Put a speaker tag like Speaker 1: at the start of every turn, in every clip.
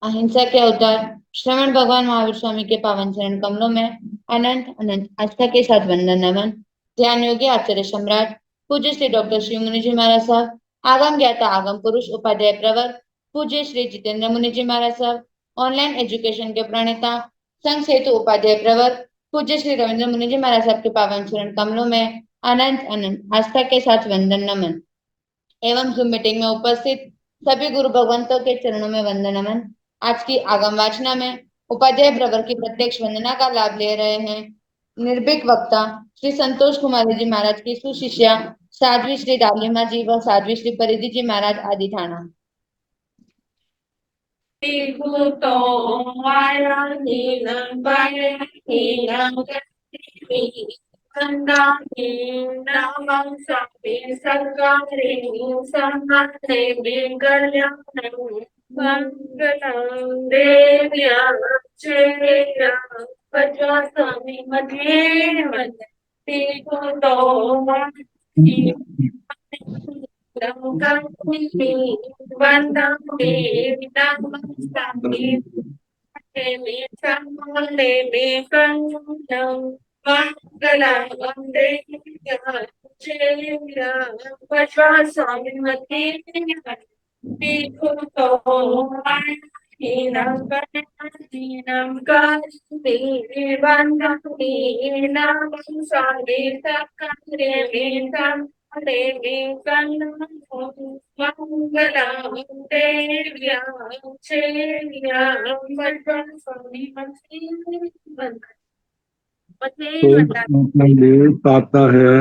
Speaker 1: अहिंसा के अवतार श्रवण भगवान महावीर स्वामी के पावन चरण कमलों में अनंत अनंत आस्था के साथ वंदन नमन। ध्यान योगी आचार्य सम्राट पूज्य श्री डॉक्टर श्री मुनि जी महाराज साहब, आगम ज्ञाता आगम पुरुष उपाध्याय प्रवर पूज्य श्री जितेंद्र मुनि जी महाराज साहब, ऑनलाइन एजुकेशन के प्रणेता संघ सेतु उपाध्याय प्रवर पूज्य श्री रविंद्र मुनि जी महाराज साहब के पावन चरण कमलों में अनंत अनंत आस्था के साथ वंदन नमन एवं जूम मीटिंग में उपस्थित सभी गुरु भगवंतों के चरणों में वंदन नमन। आज की आगम वाचना में उपाध्याय प्रवर की प्रत्यक्ष वंदना का लाभ ले रहे हैं निर्भीक वक्ता श्री संतोष कुमार जी महाराज की सुशिष्या साध्वी श्री डालिमा जी व साध्वी श्री परिधि जी महाराज आदि थाना।
Speaker 2: मंगलम देव्या चेया पचासमी मध्ये मध्ये तो वंदे नमस्ते मे संगले मे कंगम मंगलम वंदे चेया पचासमी मध्ये
Speaker 3: संदेश आता है।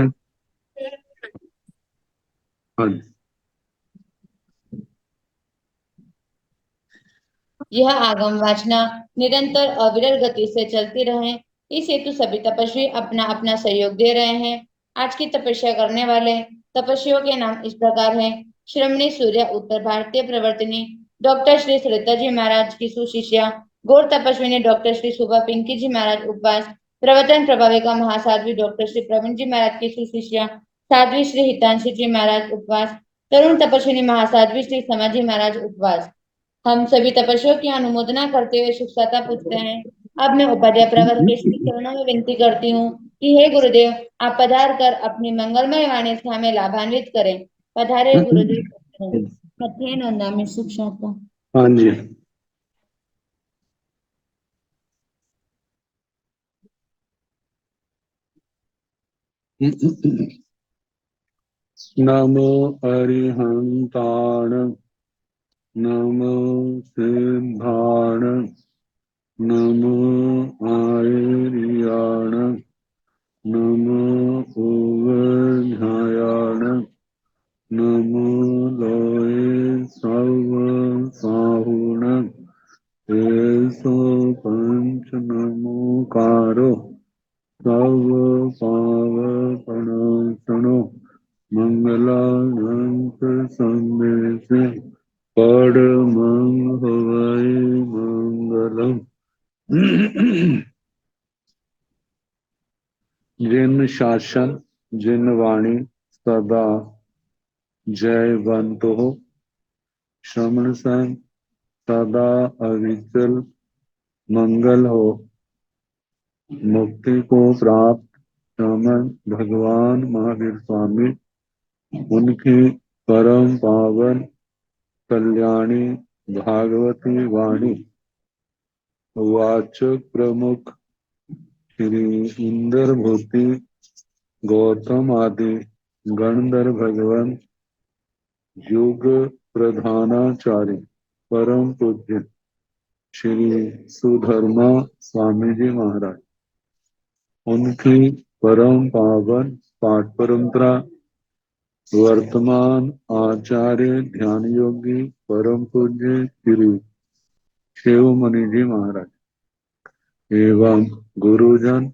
Speaker 1: यह आगम वाचना निरंतर अविरल गति से चलती रहे, इस हेतु सभी तपस्वी अपना अपना सहयोग दे रहे हैं। आज की तपस्या करने वाले तपस्वियों के नाम इस प्रकार हैं। श्रमणी सूर्य उत्तर भारतीय प्रवर्तनी डॉक्टर श्री श्रीता जी महाराज की सुशिष्या गौर तपस्विनी डॉक्टर श्री सुबा पिंकी जी महाराज उपवास, प्रवचन प्रभाविका महासाध्वी डॉक्टर श्री प्रवीण जी महाराज की सुशिष्या साध्वी श्री हितांशी जी महाराज उपवास, तरुण तपस्विनी महासाध्वी श्री समाजी महाराज उपवास। हम सभी तपस्वियों की अनुमोदना करते हुए सुखसाता पूछते हैं। अब मैं उपाध्याय प्रवर के श्री चरणों में विनती करती हूँ कि हे गुरुदेव, आप पधार कर अपनी मंगलमय वाणी से हमें लाभान्वित करें। पधारे गुरुदेव। कथेन नंदामि सुखसाता।
Speaker 3: हाँ जी। नमो अरिहंताण नमो सिद्धाण नमो आर्याण नमो उवध्यायाण नमो लोये सर्व साहुण एसो पंच नमोकारो सर्व पावपणासनो मंगलानंत संदेशे परमं हवै मंगलम। जिन शासन जिन वाणी सदा जयवंत हो, श्रवण संग सदा अविचल मंगल हो। मुक्ति को प्राप्त श्रमण भगवान महावीर स्वामी उनकी परम पावन कल्याणी भागवती वाणी वाचक प्रमुख श्री इंद्र भूति गौतम आदि गणधर भगवान युग प्रधानाचार्य परम पूज्य श्री सुधर्मा स्वामी जी महाराज उनकी परम पावन पाठ परंपरा वर्तमान आचार्य ध्यान योगी परम पूज्य श्री शिवमुनि जी महाराज एवं गुरुजन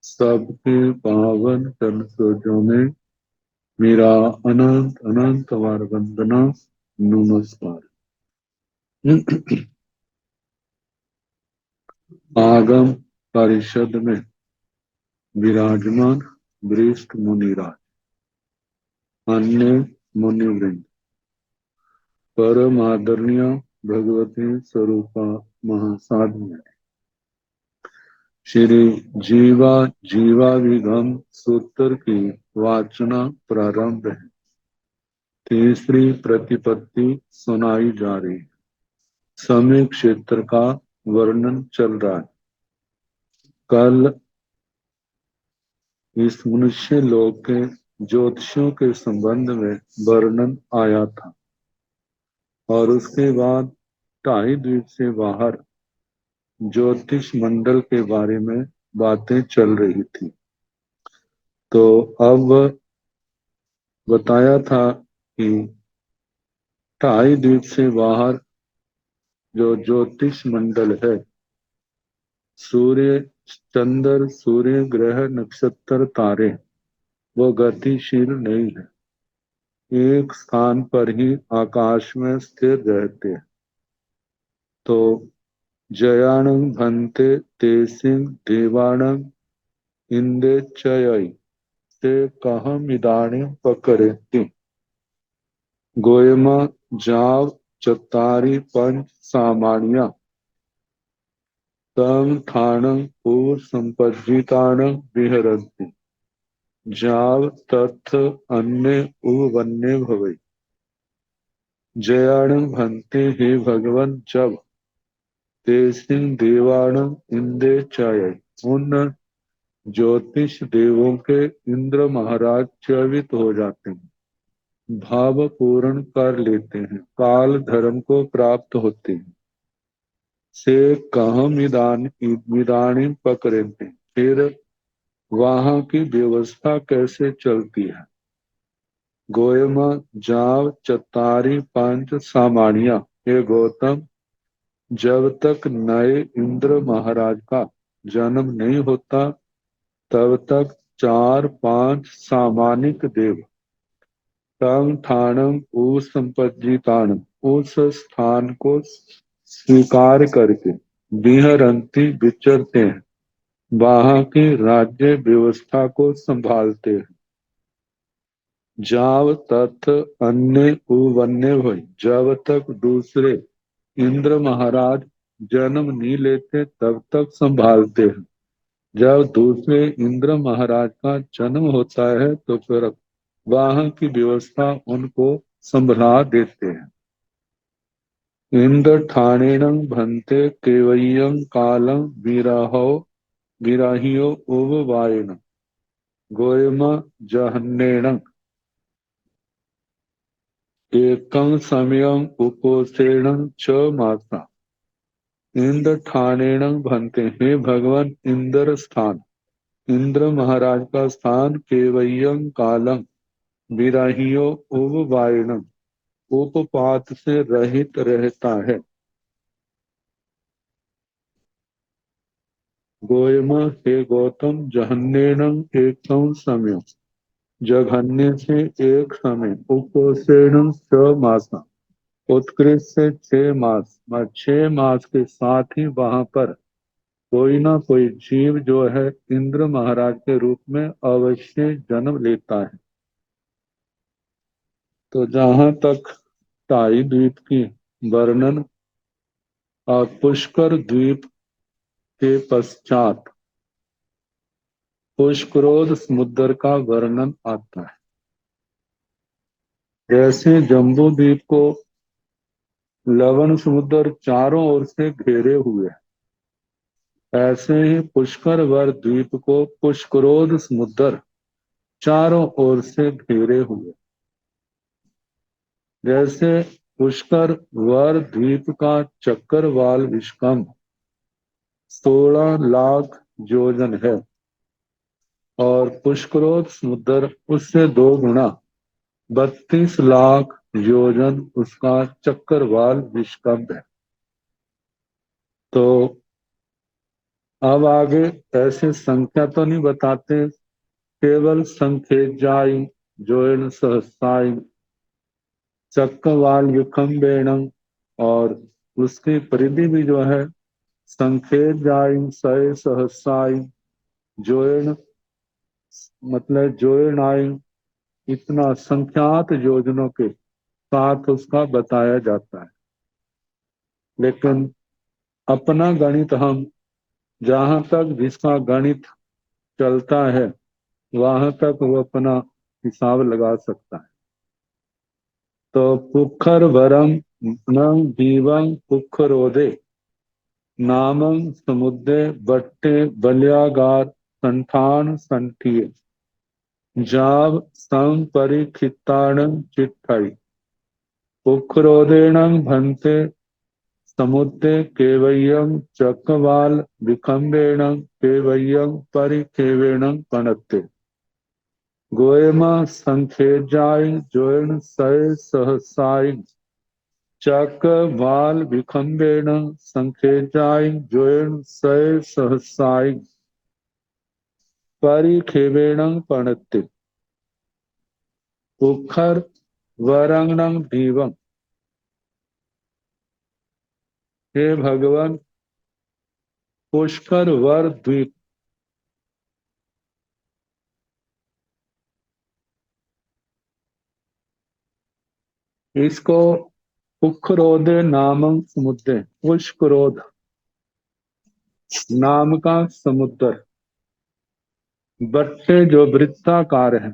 Speaker 3: सबके पावन चरणों में मेरा अनंत अनंत बार वंदना नमस्कार। आगम परिषद में विराजमान वरिष्ठ मुनिराज, अन्य मुनिवृंद, परम आदरणीय भगवती स्वरूपा महासाध्य। श्री जीवा जीवाभिगम सूत्र की वाचना प्रारंभ है। तीसरी प्रतिपत्ति सुनाई जा रही है। समय क्षेत्र का वर्णन चल रहा है। कल इस मनुष्य लोक के ज्योतिषों के संबंध में वर्णन आया था और उसके बाद टाई द्वीप से बाहर ज्योतिष मंडल के बारे में बातें चल रही थी। तो अब बताया था कि टाई द्वीप से बाहर जो ज्योतिष मंडल है, सूर्य चंद्र सूर्य ग्रह नक्षत्र तारे वो गतिशील नहीं है, एक स्थान पर ही आकाश में स्थिर रहते हैं। तो जयाणं भन्ते तेसिंग देवाणं इंदे चयई से कहम इदानीं पकरेति गोयमा जाव चत्तारि पंच सामान्या तम ठाणं पूर संपज्जिताणं विहरन्ति जाव तथ अन्य उवन्य भवे। जयाणं भन्ते हे भगवन जब तेसिंग देवाणं इंदे चयई, उन ज्योतिष देवों के इंद्र महाराज चयवित हो जाते हैं, भाव पूर्ण कर लेते हैं, काल धर्म को प्राप्त होते हैं। से कहम इदानी पकड़ते, फिर वहां की व्यवस्था कैसे चलती है। गोयमा जाव चतारी पंच सामान्या, हे गौतम जब तक नए इंद्र महाराज का जन्म नहीं होता तब तक 4-5 सामानिक देव तम ठाणम उस संपज्जिताणम, उस स्थान को स्वीकार करके विहरंती विचरते हैं, वहां की राज्य व्यवस्था को संभालते हैं। जाव तथ अन्य उवन्य हुए, जब तक दूसरे इंद्र महाराज जन्म नहीं लेते तब तक संभालते हैं। जब दूसरे इंद्र महाराज का जन्म होता है तो फिर वहां की व्यवस्था उनको संभला देते हैं। इंद्र ठाणेन भन्ते केवयं कालं विराहियो उववायेन गोयम जहन्नेन एकं समयं उपोषेण च मासा। इंद्र ठाणेन भन्ते, हे भगवान इंद्र स्थान, इंद्र महाराज का स्थान केवयं कालम विराहियो उववायेन, उपपात से रहित रहता है। गोयमा, हे गौतम जहन्नेन एकं समय, जघन्य से एक समय, उपोषेण 6 मासा, उत्कृष्ट से 6 मास, 6 मास के साथ ही वहां पर कोई ना कोई जीव जो है इंद्र महाराज के रूप में अवश्य जन्म लेता है। तो जहां तक टाई द्वीप की वर्णन और पुष्कर द्वीप के पश्चात पुष्करोध समुद्र का वर्णन आता है। जैसे जम्बू द्वीप को लवण समुद्र चारों ओर से घेरे हुए है, ऐसे ही पुष्कर वर द्वीप को पुष्करोध समुद्र चारों ओर से घेरे हुए। जैसे पुष्कर वर द्वीप का चक्रवाल विष्कम 16 लाख योजन है और पुष्करोध समुद्र उससे 2 गुना 32 लाख योजन उसका चक्रवाल विष्कम है। तो अब आगे ऐसे संख्या तो नहीं बताते, केवल संख्येजाई जोन सहसाई चक्रवाल विखम्बेणम, और उसकी परिधि भी जो है संख्येजाई सय सहसाई जोन, मतलब जोनाई, इतना संख्यात योजनों के साथ उसका बताया जाता है। लेकिन अपना गणित हम जहां तक जिसका गणित चलता है वहां तक वो अपना हिसाब लगा सकता है। तो पुखर वरम न दीवं पुखरोदे नामं समुद्रे बट्टे बल्यागार संठान संठिय जाव सं परिखिताण चिट्ठई पुखरोदेण भन्ते समुद्रे केवयं चक्रवाल विखम्बेण केवयं परिखेवेण पणत्ते गोयमा संखेजाय जोन सय सहसाय चक्रवाल विखम्बेण संखेजाय जोन सय सहसाय परिखेवेण पणत्ते पुखर वरंगणं दीवम। हे भगवान, पुष्कर वर द्वीप इसको पुखरोदे नामक समुद्र, पुष्करोध नाम का समुद्र, बट्टे जो वृत्ताकार है,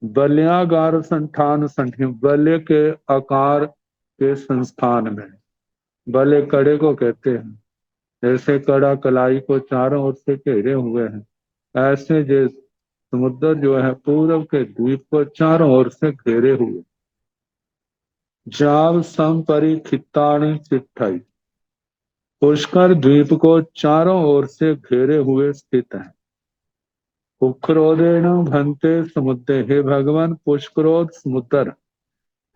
Speaker 3: बल्यागार संठान संठी बल्य के आकार के संस्थान में, बल्य कड़े को कहते हैं, जैसे कड़ा कलाई को चारों ओर से घेरे हुए हैं, ऐसे जो समुद्र जो है पूर्व के द्वीप को चारों ओर से घेरे हुए। जाव सम परिखिताणी चिट्ठाई, पुष्कर द्वीप को चारों ओर से घेरे हुए स्थित है। पुष्करोदेन भन्ते समुद्र, हे भगवान पुष्करोद समुद्र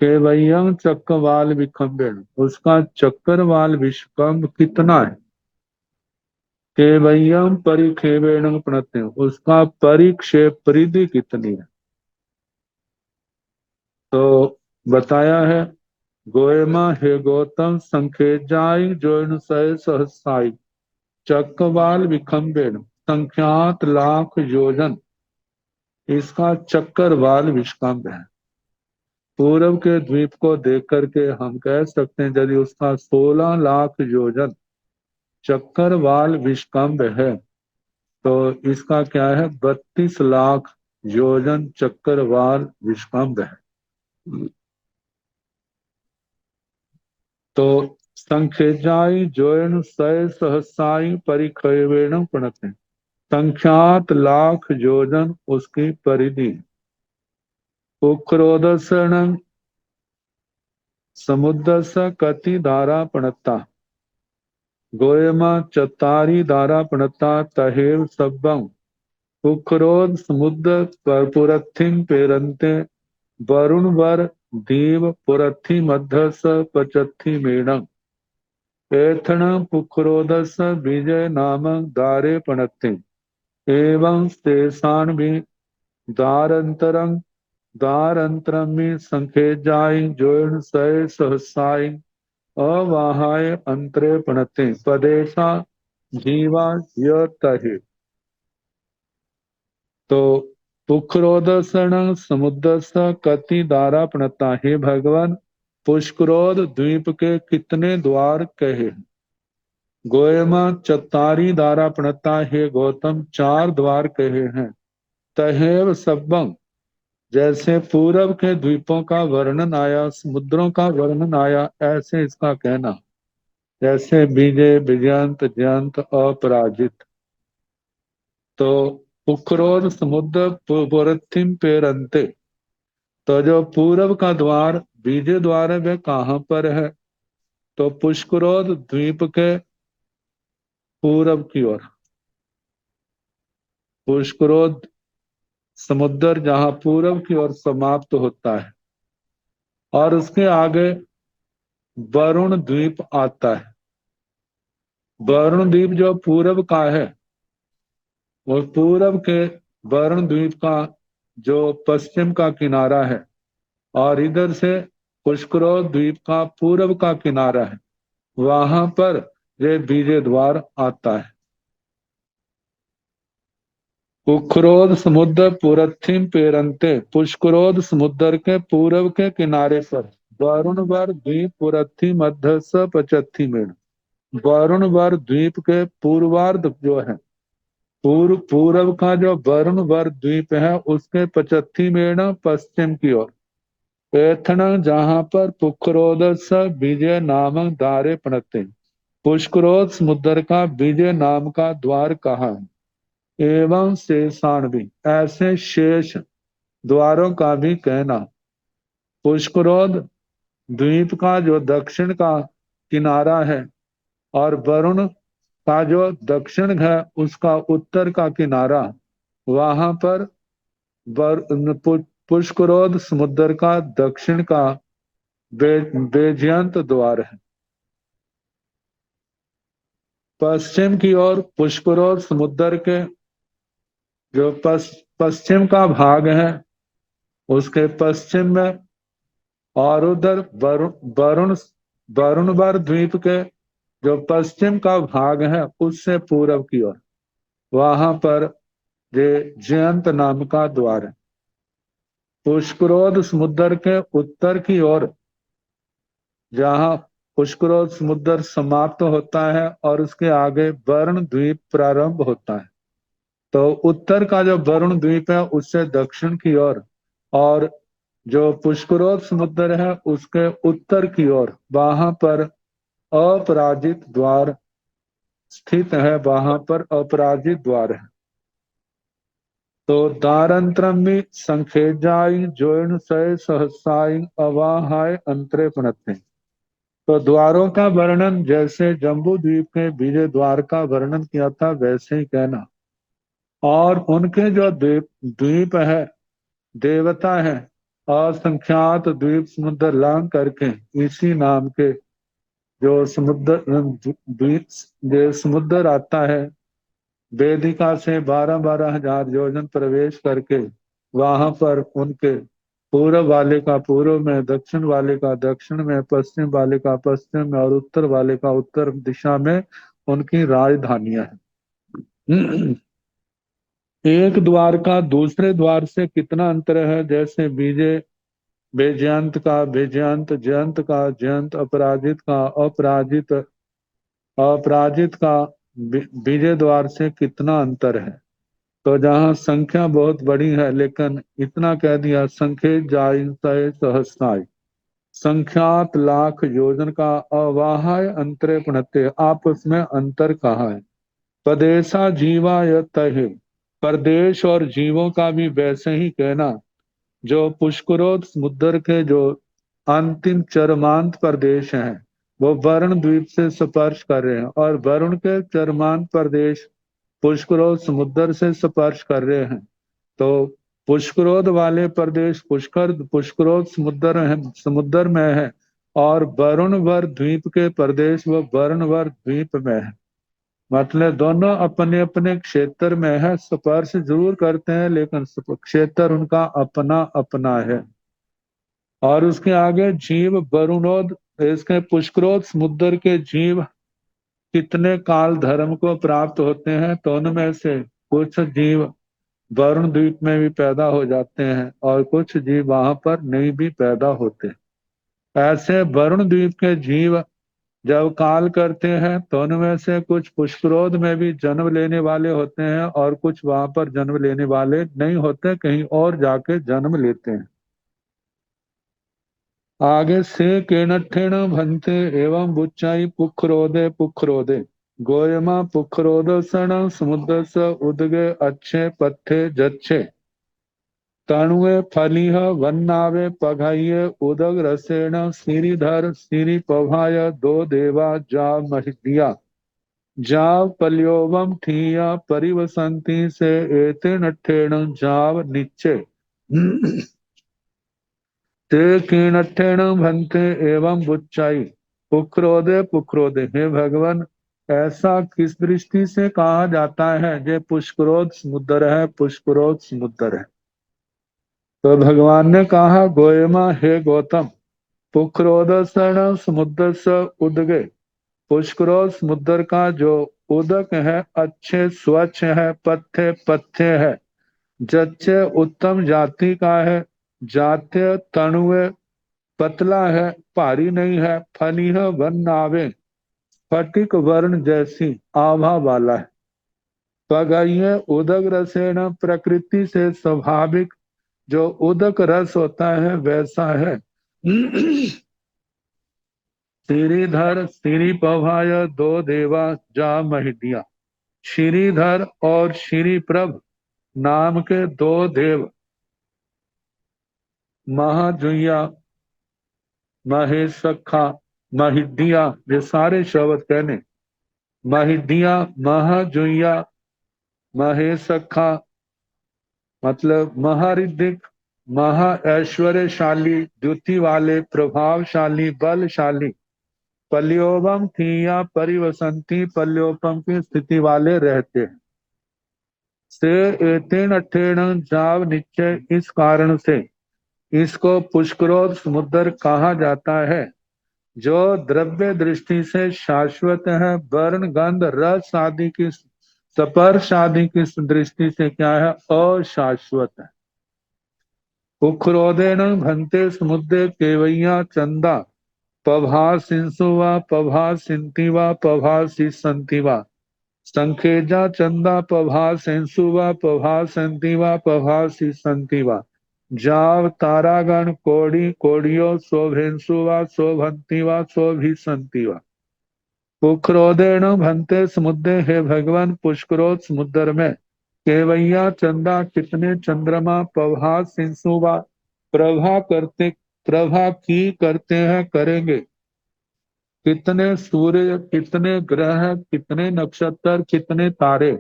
Speaker 3: के वयं चक्रवाल विखम्बेण, उसका चक्रवाल विश्वकंभ कितना है। के वयं परिखेवेण प्रणते, उसका परिक्षेप परिधि कितनी है। तो बताया है गोयमा हे गौतम संखेजाई जोन सय सहसाई चक्रवाल विखम्बेण संख्यात लाख योजन, इसका चक्रवाल विश्वकंभ है। पूर्व के द्वीप को देख करके हम कह सकते हैं यदि उसका 16 लाख योजन चक्रवाल विश्वकंभ है तो इसका क्या है 32 लाख योजन चक्रवाल विश्वकंभ है। तो संख्याई जोन सय सहसाई परिखवेण प्रणते, संख्यात लाख योजन उसकी परिधि। पुखरोदसण समुद्र स कति धारा प्रणता, गोयमा चतारी धारा प्रणता तहेव सब्बं पुखरोद समुद्र पुरथिम पेरंते वरुण वर दीव पुरथि मध्य स पचथि मेणं एथण पुखरोदस विजय नाम दारे पणते एवं शेषान भी दारंतरं दारंतरमी संखेजाय जोन सय सहसाय अवाहाय अंतरे पणते पदेशा जीवा यतहि। तो पुखरोदसण समुद्र स कति दारा प्रणता, हे भगवान पुष्करोद द्वीप के कितने द्वार कहे। गोयमा चतारी दारा प्रणता, हे गौतम 4 द्वार कहे हैं। तहेव सब्बं, जैसे पूरब के द्वीपों का वर्णन आया, समुद्रों का वर्णन आया, ऐसे इसका कहना। जैसे विजय विजयंत जयंत अपराजित। तो पुखरोद समुद्र पुरथिम पेरंते, तो जो पूरब का द्वार विजय द्वार है वह कहाँ पर है। तो पुष्करोद द्वीप के पूरब की ओर, पुष्करोद समुद्र जहां पूरब की ओर समाप्त होता है और उसके आगे वरुण द्वीप आता है। वरुण द्वीप जो पूरब का है वो पूरब के वरुण द्वीप का जो पश्चिम का किनारा है और इधर से पुष्करोद द्वीप का पूरब का किनारा है, वहां पर ये विजय द्वार आता है। पुखरोद समुद्र पुरथिम पेरंते, पुष्करोद समुद्र के पूरब के किनारे पर वरुणवर द्वीप पुरथी मध्य स पचथी मेण। वरुणवर द्वीप के पूर्वार्ध जो है, पूर्व का जो वरुणवर द्वीप है उसके 85 मेण पश्चिम की ओर एथन, जहां पर पुष्करोदस विजय नामक द्वारे पड़ते। पुष्करोद समुद्र का विजय नाम का द्वार कहाँ है? एवं शेषाणवी, ऐसे शेष द्वारों का भी कहना। पुष्करोद द्वीप का जो दक्षिण का किनारा है और वरुण का जो दक्षिण है उसका उत्तर का किनारा, वहां पर पुष्करोद समुद्र का दक्षिण का बेजयंत द्वार है। पश्चिम की ओर पुष्करोद समुद्र के जो पश्चिम का भाग है उसके पश्चिम में, और उधर वरुण वरुणवर द्वीप के जो पश्चिम का भाग है उससे पूर्व की ओर, वहां पर ये जयंत नाम का द्वार है। पुष्करोद समुद्र के उत्तर की ओर, जहां पुष्करोद समुद्र समाप्त होता है और उसके आगे वरुण द्वीप प्रारंभ होता है, तो उत्तर का जो वरुण द्वीप है उससे दक्षिण की ओर, और जो पुष्करोद समुद्र है उसके उत्तर की ओर, वहां पर अपराजित द्वार स्थित है, वहां पर अपराजित द्वार है। तो दारंत्रम में संखेजाई जोइन सय सहसाई अवाहाय अंतरे पणते। तो द्वारों का वर्णन जैसे जम्बू द्वीप के विजय द्वार का वर्णन किया था वैसे ही कहना। और उनके जो द्वीप द्वीप है, देवता है, असंख्यात द्वीप समुद्र लांग करके इसी नाम के जो समुद्र द्वीप, जो समुद्र आता है वेदिका से 12,000 योजन प्रवेश करके, वहां पर उनके पूर्व वाले का पूर्व में, दक्षिण वाले का दक्षिण में, पश्चिम वाले का पश्चिम में और उत्तर वाले का उत्तर दिशा में उनकी राजधानियां हैं। एक द्वार का दूसरे द्वार से कितना अंतर है? जैसे विजय बेजयंत का बेजयंत, जयंत का जयंत, अपराजित का अपराजित, अपराजित का विजय द्वार से कितना अंतर है? तो जहाँ संख्या बहुत बड़ी है, लेकिन इतना कह दिया संख्य जाय सहस्राय, संख्यात लाख योजन का अवाहाय अंतरे पणते, आपस में अंतर कहाँ है? प्रदेशा जीवा तय, प्रदेश और जीवों का भी वैसे ही कहना। जो पुष्करोद समुद्र के जो अंतिम चरमांत प्रदेश हैं वो वरुण द्वीप से स्पर्श कर रहे हैं, और वरुण के चरमांत प्रदेश पुष्करोद समुद्र से स्पर्श कर रहे हैं। तो पुष्करोद वाले प्रदेश पुष्करोद समुद्र में है, और वरुणवर द्वीप के प्रदेश वो वरुणवर द्वीप में है। मतलब दोनों अपने अपने क्षेत्र में है, स्पर्श जरूर करते हैं लेकिन क्षेत्र उनका अपना अपना है। और उसके आगे जीव वरुणोद, इसके पुष्करोद समुद्र के जीव कितने काल धर्म को प्राप्त होते हैं, तो उनमें से कुछ जीव वरुण द्वीप में भी पैदा हो जाते हैं और कुछ जीव वहां पर नहीं भी पैदा होते। ऐसे वरुण द्वीप के जीव जब काल करते हैं तो उनमें से कुछ पुष्करोद में भी जन्म लेने वाले होते हैं और कुछ वहां पर जन्म लेने वाले नहीं होते, कहीं और जाके जन्म लेते हैं। आगे से केनठेन भंते एवं बुच्चाई पुखरोदे पुखरोदे गोयमा पुखरोद सण समुद्र स उदगे अच्छे पत्थे जच्छे तणुए फलिह वन्नावे पघाइये उदग रसेण श्रीधर श्री पभाय दो देवा जा महिया जाव पल्योवम ठीया परिवसंति से एते नठेण जाव निच्चे ते कीणठेण भंते एवं बुच्चाई पुखरोदे पुखरोदे। हे भगवान, ऐसा किस दृष्टि से कहा जाता है जे पुष्करोद समुद्र है, पुष्करोद समुद्र है? तो भगवान ने कहा गोयमा, हे गौतम, पुखरोदसण समुद्र से उदगे, पुष्करोद समुद्र का जो उदक है अच्छे स्वच्छ है, पथ्य पथ्य है, जच्चे उत्तम जाति का है, जात्य तणुए पतला है, भारी नहीं है। फनी है, वन आवे, फटिक वर्ण जैसी आभा वाला है। पगइये उदक रसेन, प्रकृति से स्वाभाविक जो उदक रस होता है वैसा है। श्रीधर श्री पवाय दो देवा जा महिडिया। श्रीधर और श्री प्रभ नाम के दो देव, महाजुया, महेशखा, महिडिया, ये सारे शब्द कहने। महिडिया, महाजुया, महेशखा मतलब महारिद्धिक, महा ऐश्वर्यशाली, द्युति वाले, प्रभावशाली, बलशाली। पल्योपम थीया परिवसंती, पल्योपम की स्थिति वाले रहते हैं। से एतेन अठेन जाव निश्चय, इस कारण से इसको पुष्करोद समुद्र कहा जाता है, जो द्रव्य दृष्टि से शाश्वत है, वर्ण गंध रस आदि की, स्पर्श आदि की दृष्टि से क्या है, अशाश्वत है। उखरोदेन भंते समुद्र केवैया चंदा, पभा सिंसु व पभा सिंति व पभा सिंति व। संखेजा चंदा पभा सेंसु व पभा संति व पभा सिंति व। जाव तारागण कोड़ी कोड़ियो शोभेंसु व शोभंती व शोभिसंति व। पुखरोदेण भंते समुद्र, हे भगवान पुष्करोद समुद्र में। केवैया चंदा कितने चंद्रमा, पभा सिंसु व प्रभा करते, प्रभा की करते हैं करेंगे। कितने सूर्य, कितने ग्रह, कितने नक्षत्र, कितने तारे।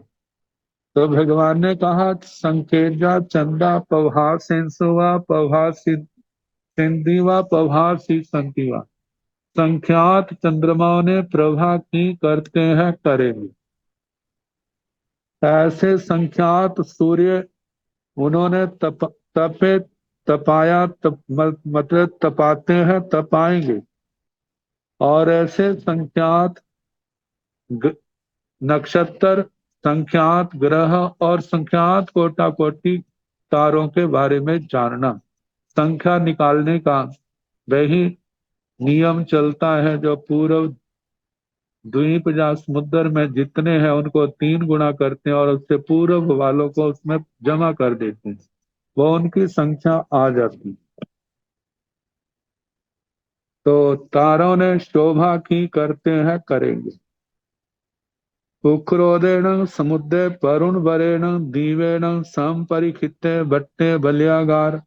Speaker 3: तो भगवान ने कहा संकेजा चंदा पभा सेंसुवा पभा सिंधिवा पभा संतिवा। संख्यात चंद्रमाओं ने प्रभा की करते हैं करेंगे। ऐसे संख्यात सूर्य उन्होंने तपे तपाया, मतलब तपाते हैं तपाएंगे। और ऐसे संख्यात नक्षत्र, संख्यात ग्रह और संख्यात कोटि कोटि तारों के बारे में जानना। संख्या निकालने का वही नियम चलता है जो पूर्व द्वीप या समुद्र में जितने हैं उनको 3 गुना करते हैं और उससे पूर्व वालों को उसमें जमा कर देते हैं, वो उनकी संख्या आ जाती। तो तारों ने शोभा की करते हैं करेंगे। उक्रोदेन समुद्र वरुण वरेण दीवेण संपरिखिते भट्टे बलियागार।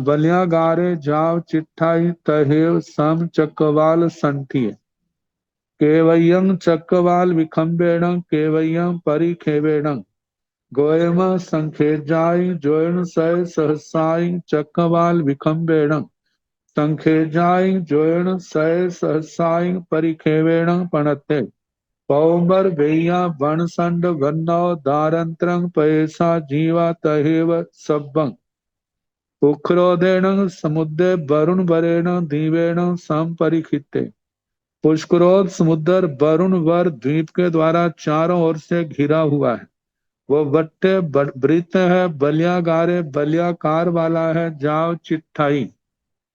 Speaker 3: बलियागारे जाव चिट्ठाई तहेव सम चक्रवाल संठिय। केवयं चक्रवाल विखंबेण केवयं परिखेवेण। गोयम संखेजाई जोयन सय सहसाई चक्रवाल विखंबेण। संखेजाई जोयन सय सहसाई परिखेवेण पणते। पौंबर वेया वनसंड वन्नौ दारंत्रं पयसा जीवा तहेव सब्बं। उखरोदेन समुद्रे वरुण वरेण दीवेण संपरिखिते। पुष्करोद समुद्र वरुण वर द्वीप के द्वारा चारों ओर से घिरा हुआ है। वो बट्टे वृत्त है, बलियागारे बलियाकार वाला है, जाव चिट्ठाई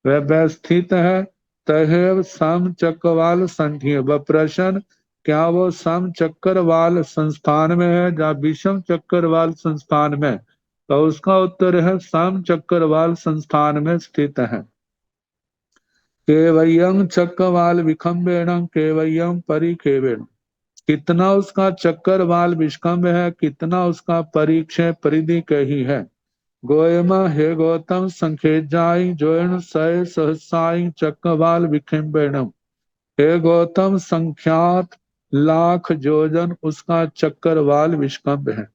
Speaker 3: वह व्यवस्थित है। तहेव सम चक्रवाल संठिय व प्रश्न, क्या वो सम चक्रवाल संस्थान में है या विषम चक्रवाल संस्थान में। तो उसका उत्तर है सम चक्रवाल संस्थान में स्थित है। केवयं चक्रवाल विखंबेण केवयं परिखेवेण। कितना उसका चक्रवाल विष्कंभ है, कितना उसका परीक्षय परिधि कही है। गोयमा हे गौतम संखेजाई जोयन सय सहसाई चक्रवाल विखंबेणम। हे गौतम संख्यात लाख योजन उसका चक्रवाल विष्कंभ है।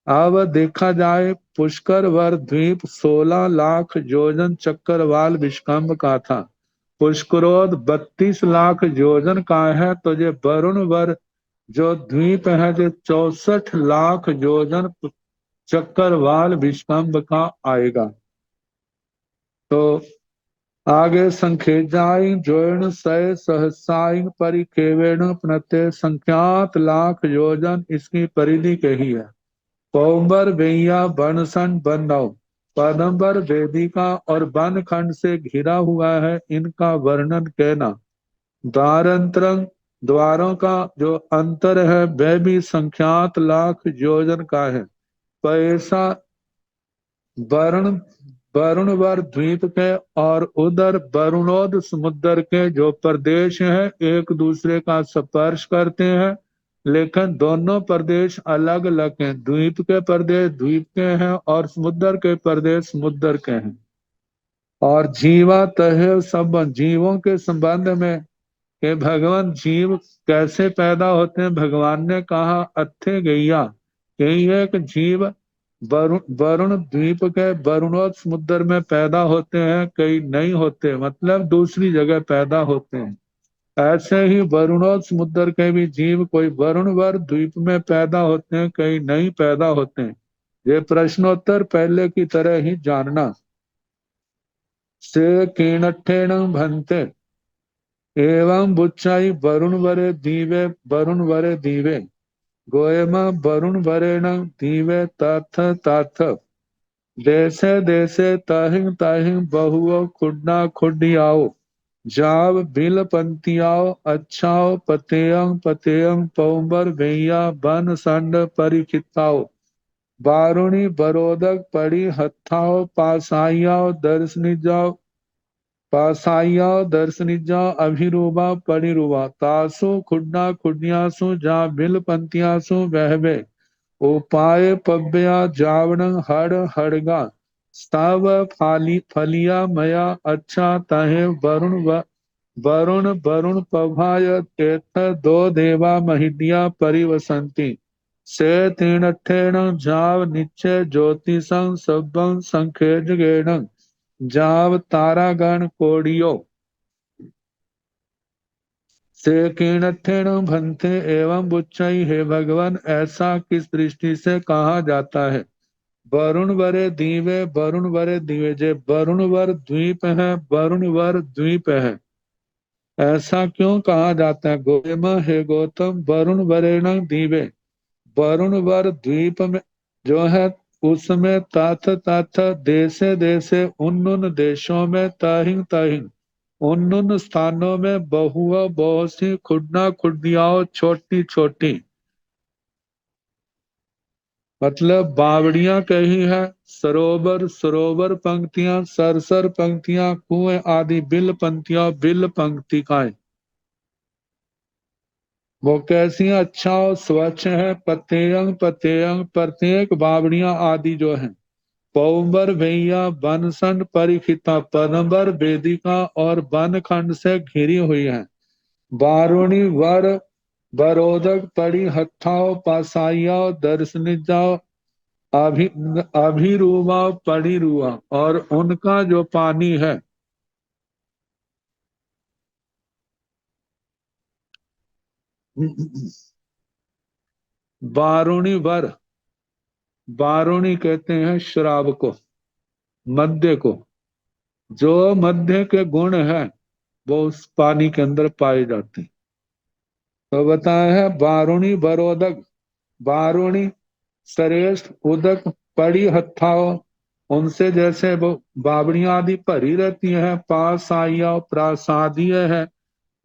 Speaker 3: अब देखा जाए पुष्कर वर द्वीप 16 लाख योजन चक्रवाल विष्कंभ का था। पुष्करोद 32 लाख योजन का है। तो ये वरुण वर जो द्वीप है जो 64 लाख योजन चक्रवाल विष्कंभ का आएगा। तो आगे संखेजाई जोयन सय सहसाई परिखेवेण प्रत्यय संख्यात लाख योजन इसकी परिधि कही है। पौंबर भैया बनसन बनौ पदम्बर वेदिका और वन खंड से घिरा हुआ है, इनका वर्णन कहना। द्वारंतरंग, द्वारों का जो अंतर है वह भी संख्यात लाख योजन का है। पैसा वरुण वरुणवर द्वीप के और उधर वरुणोद समुद्र के जो प्रदेश हैं एक दूसरे का स्पर्श करते हैं, लेकिन दोनों प्रदेश अलग अलग हैं। द्वीप के प्रदेश द्वीप के हैं और समुद्र के प्रदेश समुद्र के हैं। और जीवा तह सब जीवों के संबंध में कि भगवान जीव कैसे पैदा होते हैं, भगवान ने कहा अथे गैया कि एक जीव वरुण वरुण द्वीप के वरुणोद समुद्र में पैदा होते हैं, कई नहीं होते, मतलब दूसरी जगह पैदा होते हैं। ऐसे ही वरुणोद समुद्र के भी जीव कोई वरुणवर द्वीप में पैदा होते हैं, कई नहीं पैदा होते हैं। ये प्रश्नोत्तर पहले की तरह ही जानना। से कीणठेण भन्ते एवं बुच्चाई वरुण वरे दीवे वरुण वरे दीवे गोयमा वरुण वरेण दीवे तथ तथ देशे देशे ताहिं ताहिं बहुओ खुडना खुडियाओ जाव बिल पंतियाओ अच्छाओ पतेयं पतेयं पौंबर भैया बन संड परिखिताओ बारुणी बरोदक पड़ी हथाओ पासाइयाओ दर्शनी जाओ पासाइया दर्शनिजा अभिरूबा परिरूबा तासु खुडना खुडियासु जा बिल पंतियासु बहवे उपाय पव्या जावण हड़ हड़गा स्तव फाली फलिया मया अच्छा तहे वरुण वरुण पभाय एथ दो देवा महिडिया परिवसंती से तीणठेण जाव निश्चय ज्योतिषं सब्बं संखेज गेण जाव तारागण कोडियो से कीणठेण भन्ते एवं बुच्चई। हे भगवान, ऐसा किस दृष्टि से कहा जाता है? वरुण वरे दीवे वरुण वरे दीवे, जे वरुण वर द्वीप है, वरुण वर द्वीप है, ऐसा क्यों कहा जाता है? गोयम, हे गौतम, वरुण वरेण दीवे, वरुण वर द्वीप में जो है उसमें तथ तथ देशे देशे उन देशों में तहिं तहिं उन स्थानों में बहुआ बहुत सी खुडना खुडियाओ छोटी छोटी, मतलब बावड़ियां कही है, सरोवर सरोवर पंक्तियां सरसर पंक्तियां कुएं आदि बिल पंक्तियां बिल पंक्तिकाएं वो कैसी हैं? अच्छा और स्वच्छ है। पतेयंग पतेयंग प्रत्येक बावड़ियां आदि जो है। पौंबर भैया बनसंड परिखिता, पनबर वेदिका और वन खंड से घिरी हुई है। बारुणी वर बरोदक पड़ी हथाओ पासाइयाओ दर्शनिजाओ अभि अभिरूवा पड़ी रुआ, और उनका जो पानी है बारुणी वर, बारुणी कहते हैं शराब को, मद्य को। जो मध्य के गुण है वो उस पानी के अंदर पाए जाते हैं। तो बताया है बारुणी बरोदक, बारुणी श्रेष्ठ उदक पड़ी हथाओ, उनसे जैसे वो बावड़ियां आदि भरी रहती हैं। पास आइया प्रासादीय है,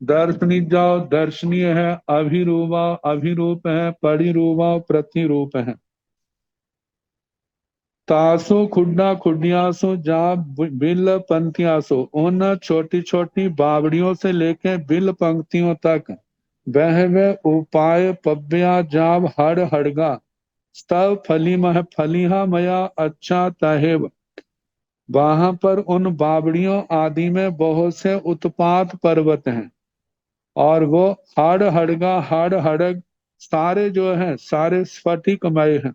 Speaker 3: दर्शनी जाओ दर्शनीय है, अभिरूपा अभिरूप है, परिरूपा प्रतिरूप है। तासु खुड्डा खुडियासु जा बिल पंक्तियासु, उन छोटी छोटी बावड़ियों से लेके बिल पंक्तियों तक वह उपाय पव्या जाव हड़ हड़गा स्तव फली मह फलिहा मया अच्छा तहेव, वहां पर उन बावड़ियों आदि में बहुत से उत्पात पर्वत हैं, और वो हड़ हड़गा हड़ हड़ग सारे जो हैं सारे स्फटिकमय हैं।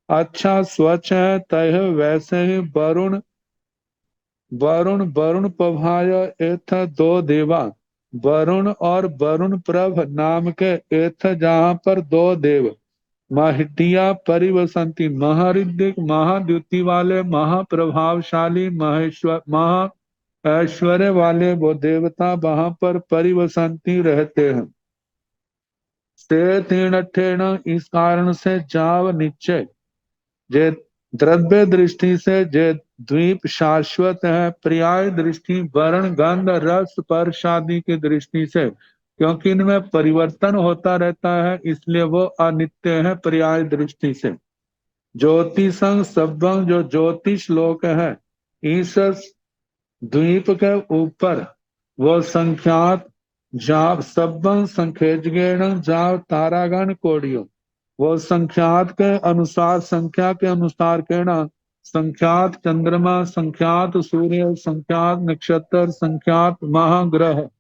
Speaker 3: अच्छा स्वच्छ है। तय वैसे ही वरुण वरुण वरुण प्रभाय एथ दो देवा, वरुण और वरुण प्रभ नाम के एथ जहाँ पर दो देव महिटिया परिवसंती, महारिद्धिक महाद्युति वाले महाप्रभावशाली महेश्वर महा ऐश्वर्य वाले वो देवता वहां पर परिवसंती रहते हैं। से तीन इस कारण से जाव निश्चय, जे द्रव्य दृष्टि से जे द्वीप शाश्वत है, पर्याय दृष्टि वर्ण गंध रस स्पर्श आदि की दृष्टि से, क्योंकि इनमें परिवर्तन होता रहता है इसलिए वो अनित्य है पर्याय दृष्टि से। ज्योतिषं सब्बं जो ज्योतिष लोक है, इस द्वीप के ऊपर वो संख्यात जाप सब्बं संखेजगेण जाप तारागण कोडियो, वो संख्यात के अनुसार संख्या के अनुसार कहना, संख्यात चंद्रमा, संख्यात सूर्य, संख्यात नक्षत्र, संख्यात महाग्रह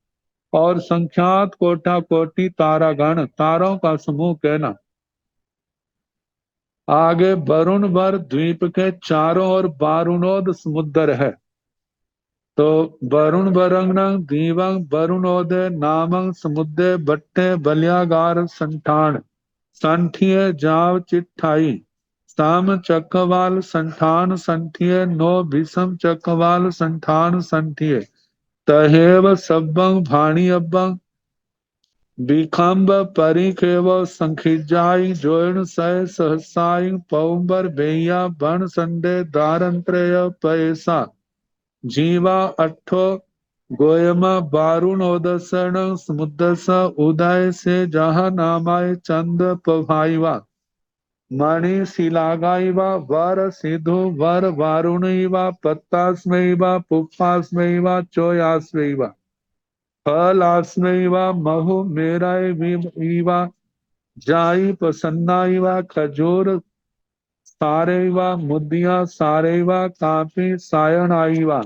Speaker 3: और संख्यात कोटा कोटि तारागण, तारों का समूह कहना। आगे वरुण वर द्वीप के चारों ओर वारुणोद समुद्र है। तो वरुण वरंग दीवं वरुणोदय नामं समुद्र बट्टे बलियागार संठान संठिय जाव चिट्ठाई साम चकवाल संठान संठिय नो भीषम चकवाल संठान संठिय तहेव सब्बं भाणी अब्बं बिखम्ब परिखेव संखिजाई जोन सय सहसाई पौंबर बेया बन संडे दारंत्रय पैसा जीवा अठो गोयमा बारुण ओदसण समुद्रस उदय से जहाँ नामाय चंद पभाईवा मणि शिलागाईवा वर सिधु वर वारुणीवा पत्तास्मैवा पुप्पास्मैवा चोयास्मैवा फलास्मैवा महु मेराय वीवा जाई प्रसन्नाईवा खजूर सारेवा मुदिया सारेवा कापी सायणाईवा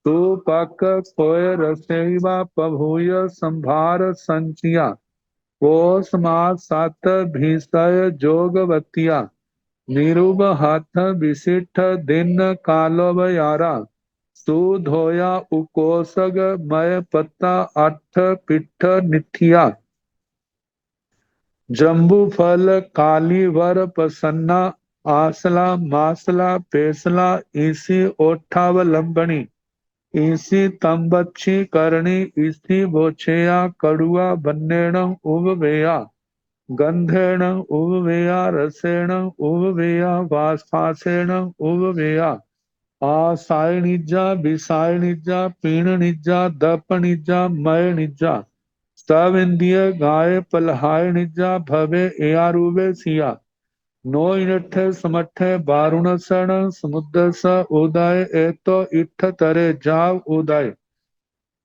Speaker 3: तू पक खोय रसेवा पभूय संभार संचिया कोस मास सात भीसय जोगवतिया निरुब हाथ विशिष्ट दिन कालोब यारा सुधोया उकोसग मय पत्ता अठ पिठ निठिया जम्बू फल काली वर प्रसन्ना आसला मासला पेसला ईसी ओठावलंबनी ईसी तंबच्छी करणी ईसी बोछेया कड़ुआ बन्नेण उववेया गंधेण उववेया रसेण उववेया वासफासेण उववेया आसायनिजा विसायनिजा पीणनिजा दपनिजा मयनिजा सब इंद्रिय गाय पलहाय निजा भवे एयारुवे सिया नो इनठे समठे बारुणसण समुद्र स उदय एतो इठ तरे जाव उदय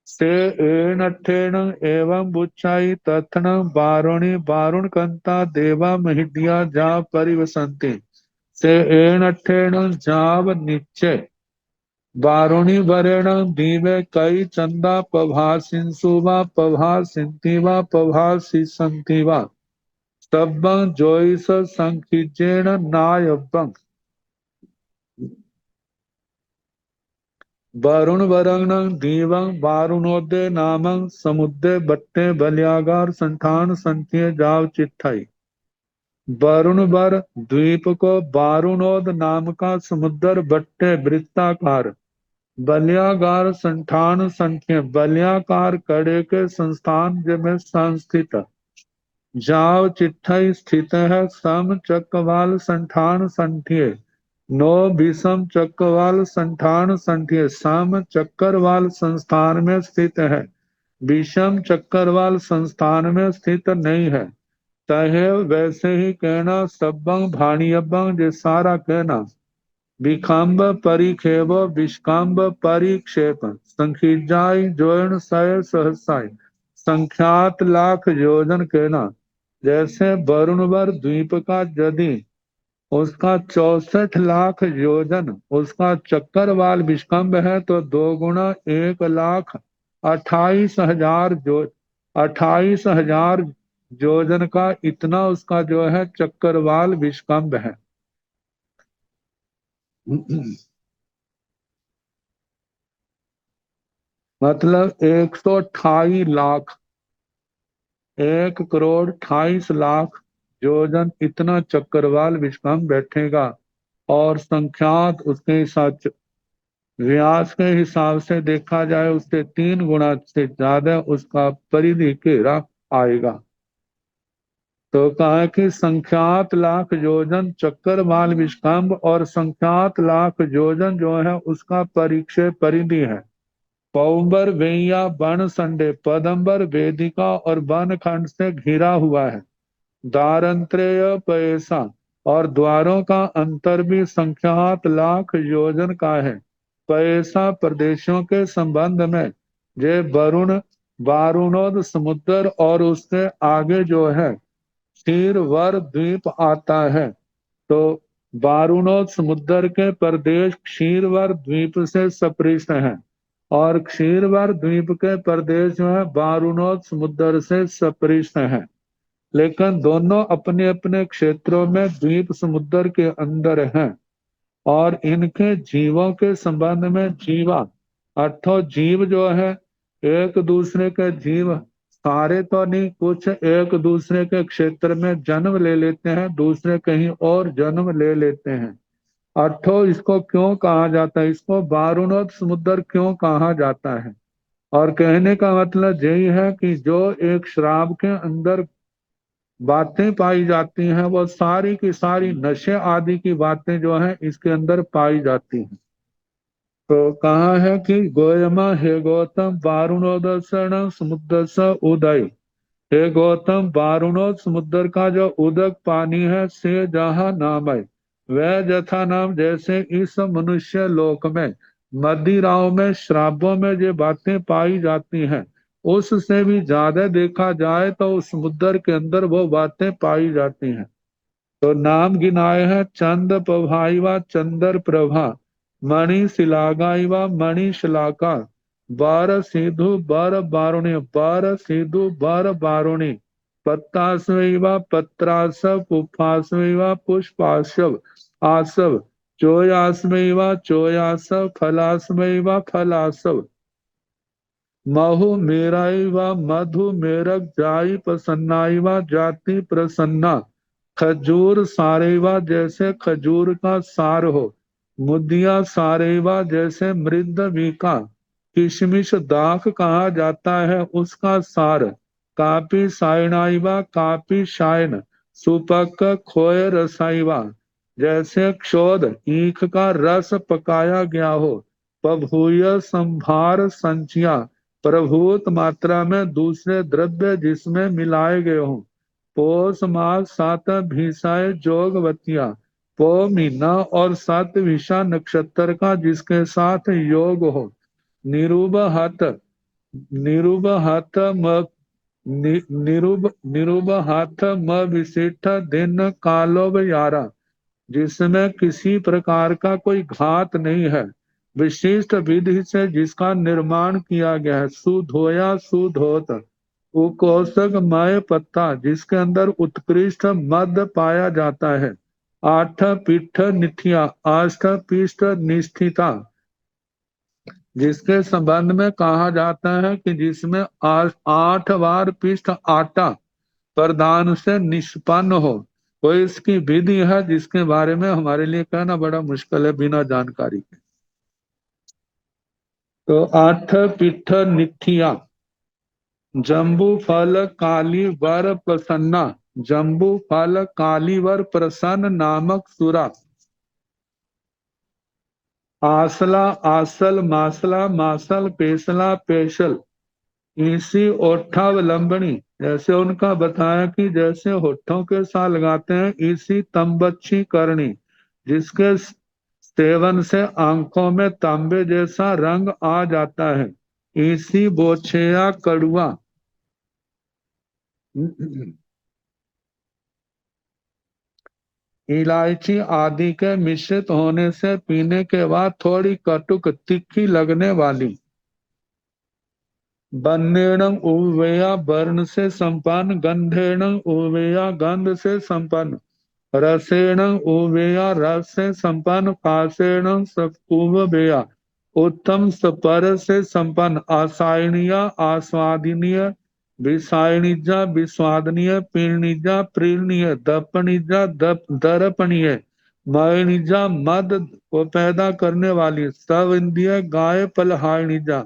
Speaker 3: से एणठेण एवं बुच्चाई तथन बारुणी बारुण कंता देवा महिडिया जा परिवसंते से एणठेण जाव निश्चय बारुणी वरेण दीवे कई चंदा पभासिंसुवा पभासिंतिवा पभासिसंतिवा सब्बं जोइस संखिजेण नायब्बं वरुण वरंग दीवं वारुणोदय नामं समुद्र बट्टे बलियागार संठान संख्य जाव चिट्ठाई वरुण वर द्वीप को वारुणोद नाम का समुद्र बट्टे वृत्ताकार बलियागार संठान संख्य बलियाकार कड़े के संस्थान में संस्थित जाव चिट्ठई स्थित है सम चक्रवाल संठान संठिय नो भीषम चक्रवाल संठान संठिय सम चक्रवाल संस्थान में स्थित है विषम चक्रवाल संस्थान में स्थित नहीं है तहे वैसे ही कहना सब्बं भाणियब्बं जे सारा कहना विखम्ब परिखेव विष्कम्ब परिक्षेप संखिजाई जोन सय सहसाई संख्यात लाख योजन कहना जैसे वरुणवर द्वीप का यदि उसका 64 लाख योजन उसका चक्करवाल विष्कम्ब है तो 2 गुना 1,28,000 जो 28,000 योजन का इतना उसका जो है चक्करवाल विष्कम्ब है। मतलब 128 लाख 1,28,00,000 योजन इतना चक्रवाल विश्वम बैठेगा और संख्यात उसके साथ व्यास के हिसाब से देखा जाए उससे 3 गुना से ज्यादा उसका परिधि घेरा आएगा। तो कहा कि संख्यात लाख योजन चक्कर बाल विष्कंभ और संख्यात लाख योजन जो है उसका परिक्षय परिधि है। पौंबर वेया बन संडे पदंबर वेदिका और वन खंड से घिरा हुआ है। दारंत्रेय पैसा और द्वारों का अंतर भी संख्यात लाख योजन का है। पैसा प्रदेशों के संबंध में जे वरुण वारुणोद समुद्र और उससे आगे जो है क्षीरवर द्वीप आता है। तो वारुणोद समुद्र के प्रदेश क्षीरवर द्वीप से सपृष्ठ हैं और क्षीरवर द्वीप के प्रदेश जो है वारुणोद समुद्र से सपृष्ठ हैं, लेकिन दोनों अपने अपने क्षेत्रों में द्वीप समुद्र के अंदर हैं। और इनके जीवों के संबंध में जीवा अर्थात जीव जो है एक दूसरे के जीव सारे तो नहीं, कुछ एक दूसरे के क्षेत्र में जन्म ले लेते हैं, दूसरे कहीं और जन्म ले लेते हैं। अर्थो इसको क्यों कहा जाता है, इसको वारुणोद समुद्र क्यों कहा जाता है? और कहने का मतलब यही है कि जो एक शराब के अंदर बातें पाई जाती हैं वो सारी की सारी नशे आदि की बातें जो हैं इसके अंदर पाई जाती हैं। तो कहा है कि गोयमा हे गौतम वारुणोदर्शन समुद्र स उदय। हे गौतम वारुणोद समुद्र का जो उदक पानी है से जहाँ नाम है वह जथा नाम जैसे इस मनुष्य लोक में मदिराओं में शराबों में जो बातें पाई जाती हैं उससे भी ज्यादा देखा जाए तो उस समुद्र के अंदर वो बातें पाई जाती हैं। तो नाम गिनाए हैं चंद प्रभाई व चंदर प्रभा, मणि शिलागाई व मणि शिलाका, बार सिधु बार बारुणी, बार सिधु बार बारुणी, पत्तास्वई व पत्रासव, पुष्पास्वई व पुष्पाशव आसव, चोयास्मय व चोयासव, फलास्मय व फलासव, महु मेराई व मधु मेरक जाई प्रसन्नाई व जाति प्रसन्ना, खजूर सारेवा जैसे खजूर का सार हो, मुदिया सारेवा जैसे मृद वीका, किशमिश दाख कहा जाता है उसका सार, कापी सायनाइवा कापी शायन, सुपक खोय रसाइवा जैसे क्षोध ईख का रस पकाया गया हो, पभूय संभार संचिया प्रभूत मात्रा में दूसरे द्रव्य जिसमें मिलाए गए हों, पोष माघ सात भीषाए जोगवतिया, पो मीना और सात विषा नक्षत्र का जिसके साथ योग हो, निरुब हत निरुब हत म निरुब हाथ म विशिष्ट दिन कालोब यारा जिसमें किसी प्रकार का कोई घात नहीं है, विशिष्ट विधि से जिसका निर्माण किया गया है, सुधोया सुधोत, उकोसक मय पत्ता जिसके अंदर उत्कृष्ट मद पाया जाता है, आठ पीठ निथिया आष्ट पीष्ठ निष्ठिता जिसके संबंध में कहा जाता है कि जिसमें आठ बार पृष्ठ आटा प्रधान से निष्पन्न हो, कोई इसकी विधि है जिसके बारे में हमारे लिए कहना बड़ा मुश्किल है बिना जानकारी के। तो आठ पीठ निथिया, जम्बू फल काली वर प्रसन्ना, जम्बू फल काली वर प्रसन्न नामक सुरा, आसला आसल मासला मासल पेसला पेशल, इसी ओठावलंबनी जैसे उनका बताया कि जैसे होठों के साथ लगाते हैं, इसी तंबच्छी करणी जिसके सेवन से आंखों में तांबे जैसा रंग आ जाता है, इसी बोछेया कड़ुआ इलायची आदि के मिश्रित होने से पीने के बाद थोड़ी कटुक तीखी लगने वाली, वर्णेण उवेया वर्ण से संपन्न, गंधेण उवेया गंध से संपन्न, रसेण उवेया रस से संपन्न, पासेण उवेया उत्तम स्पर से संपन्न, आसायणीय आस्वादनीय, विषायणिजा विस्वादनीय, पीर्णिजा प्रीर्णीय, दपणिजा दर्पणीय, मयनिजा मद को पैदा करने वाली, सब इंद्रिय गाय पलहायनिजा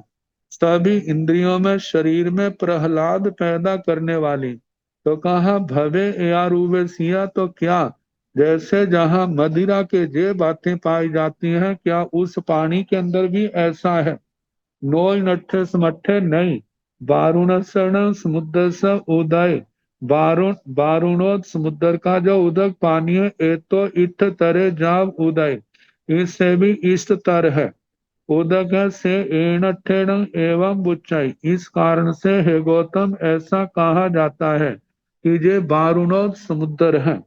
Speaker 3: सभी इंद्रियों में शरीर में प्रहलाद पैदा करने वाली, तो कहा भवे या रूवेसिया, तो क्या जैसे जहां मदिरा के जे बातें पाई जाती हैं, क्या उस पानी के अंदर भी ऐसा है? नोय नट्ठे समट्ठे नहीं। वारुण शरण समुद्र से उदय, वारुणोद समुद्र का जो उदक पानी है, ए तो इठ तरे जाव उदय, इससे भी इष्ट तर है। उदक से एण ठेण एवं बुच्चाई, इस कारण से हे गौतम ऐसा कहा जाता है कि ये वारुणोद समुद्र है।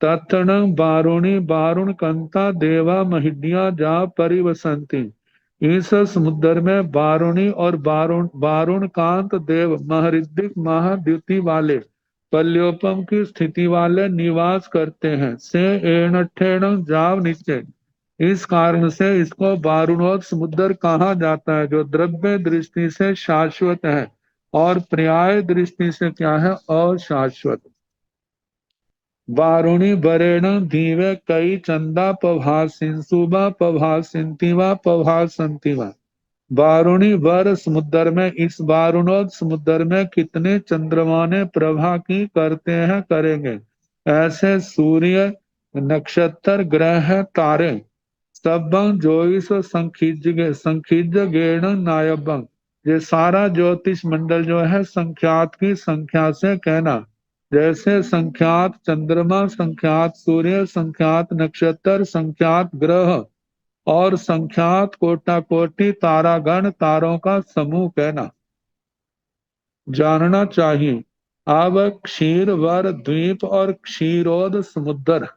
Speaker 3: तत्ण वारुणी वारुण कंता देवा महिडिया जा परिवसंती, इस समुद्र में वारुणी और वारुण कांत देव महरिद्धिक महाद्युति वाले पल्योपम की स्थिति वाले निवास करते हैं। से एण ठेण जाव नीचे, इस कारण से इसको वारुणोद समुद्र कहा जाता है, जो द्रव्य दृष्टि से शाश्वत है और पर्याय दृष्टि से क्या है? अशाश्वत। वारुणी वरेण धीवे कई चंदा पभासिंसुबा पभासिंतिवा पभासंतिवा, वारुणी वर समुद्र में, इस वारुणोद समुद्र में कितने चंद्रमा ने प्रभा की करते हैं, करेंगे। ऐसे सूर्य नक्षत्र ग्रह तारे सबं ज्योतिष संखिज गेण नायबं, ये सारा ज्योतिष मंडल जो है संख्यात की संख्या से कहना। जैसे संख्यात चंद्रमा, संख्यात सूर्य, संख्यात नक्षत्र, संख्यात ग्रह और संख्यात कोटा कोटि तारागण, तारों का समूह कहना। जानना चाहिए। अब क्षीर वर द्वीप और क्षीरोद समुद्र।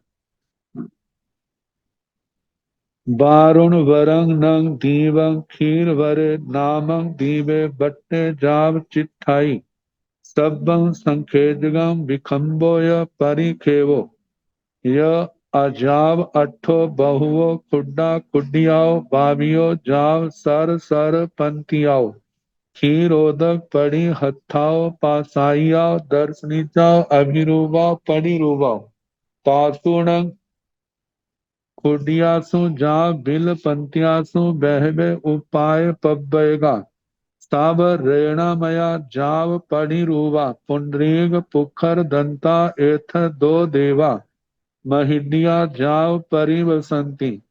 Speaker 3: वारुण वरंग नंग दीवं खीर वरे नामं दीवे बट्टे जाव चिट्ठाई, सब्बं संखेजगम विखंबोय परिखेवो, य अजाव अठो बहुओ खुड्डा खुडियाओ बावियो जाव सर सर पंतियाओ, खीरोदक पड़ी हथाओ पासाइयाओ दर्शनी जाओ अभिरूबाओ पड़ी रूबाओ, पासुणं खुडियासु जा बिल पंतियासु बहबे उपाय पब्बेगा, साब रेणामया जाव पढ़ी रूवा, पुंडरीक पुखर दंता एथ दो देवा, महिडिया जाव परिवसंती,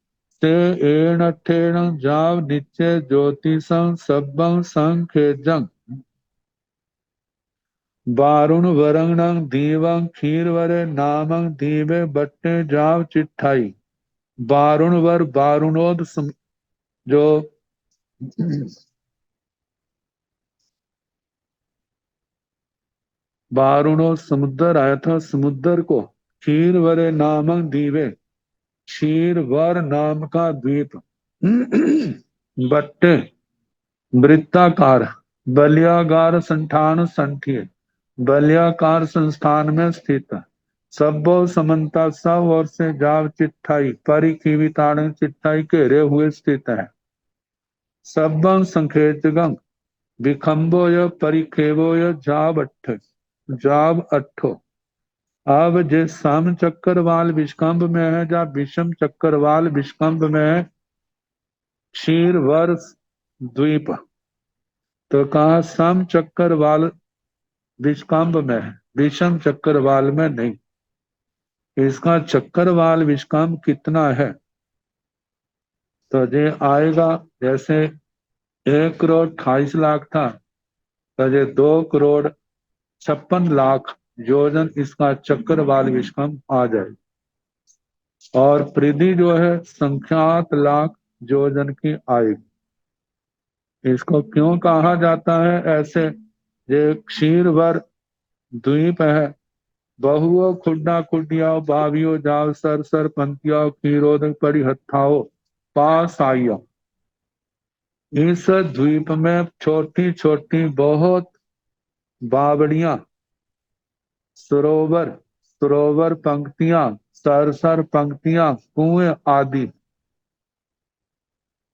Speaker 3: से एण ठेण जाव निचे ज्योतिषं सब्बं संखेजं, वारुण वरंगणं दीवं खीरवरे नामं दीवे बट्टे जाव चिट्ठाई। वारुण वर वारुणोद जो वारुणोद समुद्र आया था, समुद्र को क्षीरवरे नामक दीवे, क्षीरवर नाम का द्वीप, बट्टे वृत्ताकार, बलियागार संठान संठिय, बलियाकार संस्थान में स्थित, सब्बो समन्ता सब ओर से जाव चिट्ठाई, परिखीवी ताड़न चिट्ठाई घेरे हुए स्थित है। सब्बं संखेतगं विखंबोय परिखेवोय जाव अट्ठ, जाव अट्ठो। अब जिस सम चक्रवाल विष्कंभ में है, जहाँ विषम चक्रवाल विष्कंभ में है, क्षीर वर्ष द्वीप, तो कहा सम चक्रवाल विष्कंभ में है, विषम चक्रवाल में नहीं। इसका चक्रवाल विष्कंभ कितना है? तो ये आएगा, जैसे 1,28,00,000 था, तो ये 2,56,00,000 योजन इसका चक्रवाल विष्कंभ आ जाए। और पृथ्वी जो है संख्यात लाख योजन की आएगी। इसको क्यों कहा जाता है ऐसे? ये क्षीरवर द्वीप है, बहुओ खुड्डा खुडियाओ भावियो जाव सर सर पंथियाओ क्षीरोदक परिहत्थाओ पास आइयो। इस द्वीप में छोटी छोटी बहुत बावड़ियां, सरोवर, सरोवर पंक्तियां, सरसर पंक्तियां, कुएं आदि,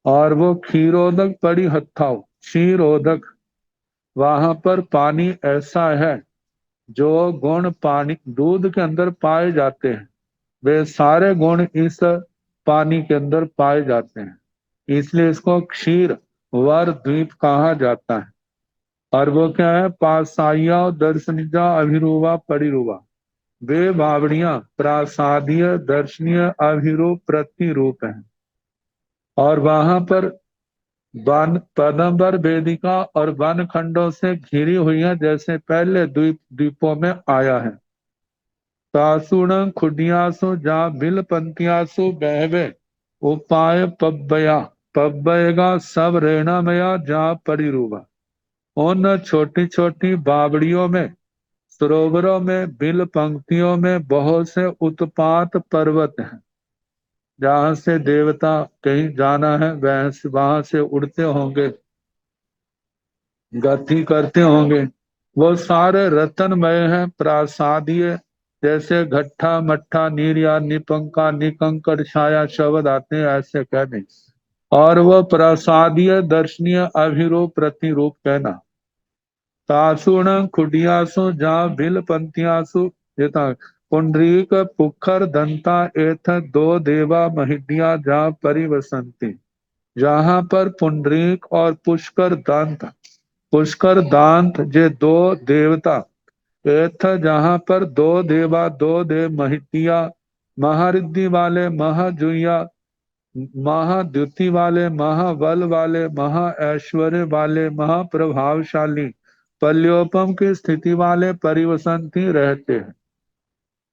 Speaker 3: और वो क्षीरोदक पड़ी हत्थाओ, क्षीरोदक, वहां पर पानी ऐसा है जो गुण पानी दूध के अंदर पाए जाते हैं, वे सारे गुण इस पानी के अंदर पाए जाते हैं, इसलिए इसको क्षीर वर द्वीप कहा जाता है। और वो क्या है? पासाया, दर्शनिजा, अभिरूपा, परिरूपा। वे बावड़ियां प्रासादीय, दर्शनीय, अभिरूप, प्रतिरूप हैं। और वहां पर वन पदम्बर वेदिका और वन खंडों से घिरी हुई है, जैसे पहले द्वीपों में आया है। तासुण खुडियासु जा बिल पंथियासु बहवे उपाय पब्बया पब्बयगा सब रेणामया जा परिरूपा। उन छोटी छोटी बावड़ियों में, सरोवरों में, बिल पंक्तियों में बहुत से उत्पात पर्वत हैं। जहां से देवता कहीं जाना है वहां से उड़ते होंगे, गति करते होंगे। वो सारे रत्नमय हैं, प्रासादीय, जैसे घट्टा मट्ठा नीरिया निपंका निकंकड़ छाया शब्द आते हैं, ऐसे कहने। और वो प्रासादीय, दर्शनीय, अभिरूप, प्रतिरूप कहना। तासुण खुडियासु जा बिल पंथियासु यथा पुंडरीक पुखर दंता एथ दो देवा महिडिया जा परिवसंती। जहां पर पुंडरीक और पुष्कर दांत जे दो देवता एथ, जहां पर दो देवा, दो देव महिटिया, महारिद्धि वाले, महाजुया, महाद्युति वाले, महाबल वाले, महा ऐश्वर्य वाले, महाप्रभावशाली, पल्योपम की स्थिति वाले परिवसंती रहते हैं।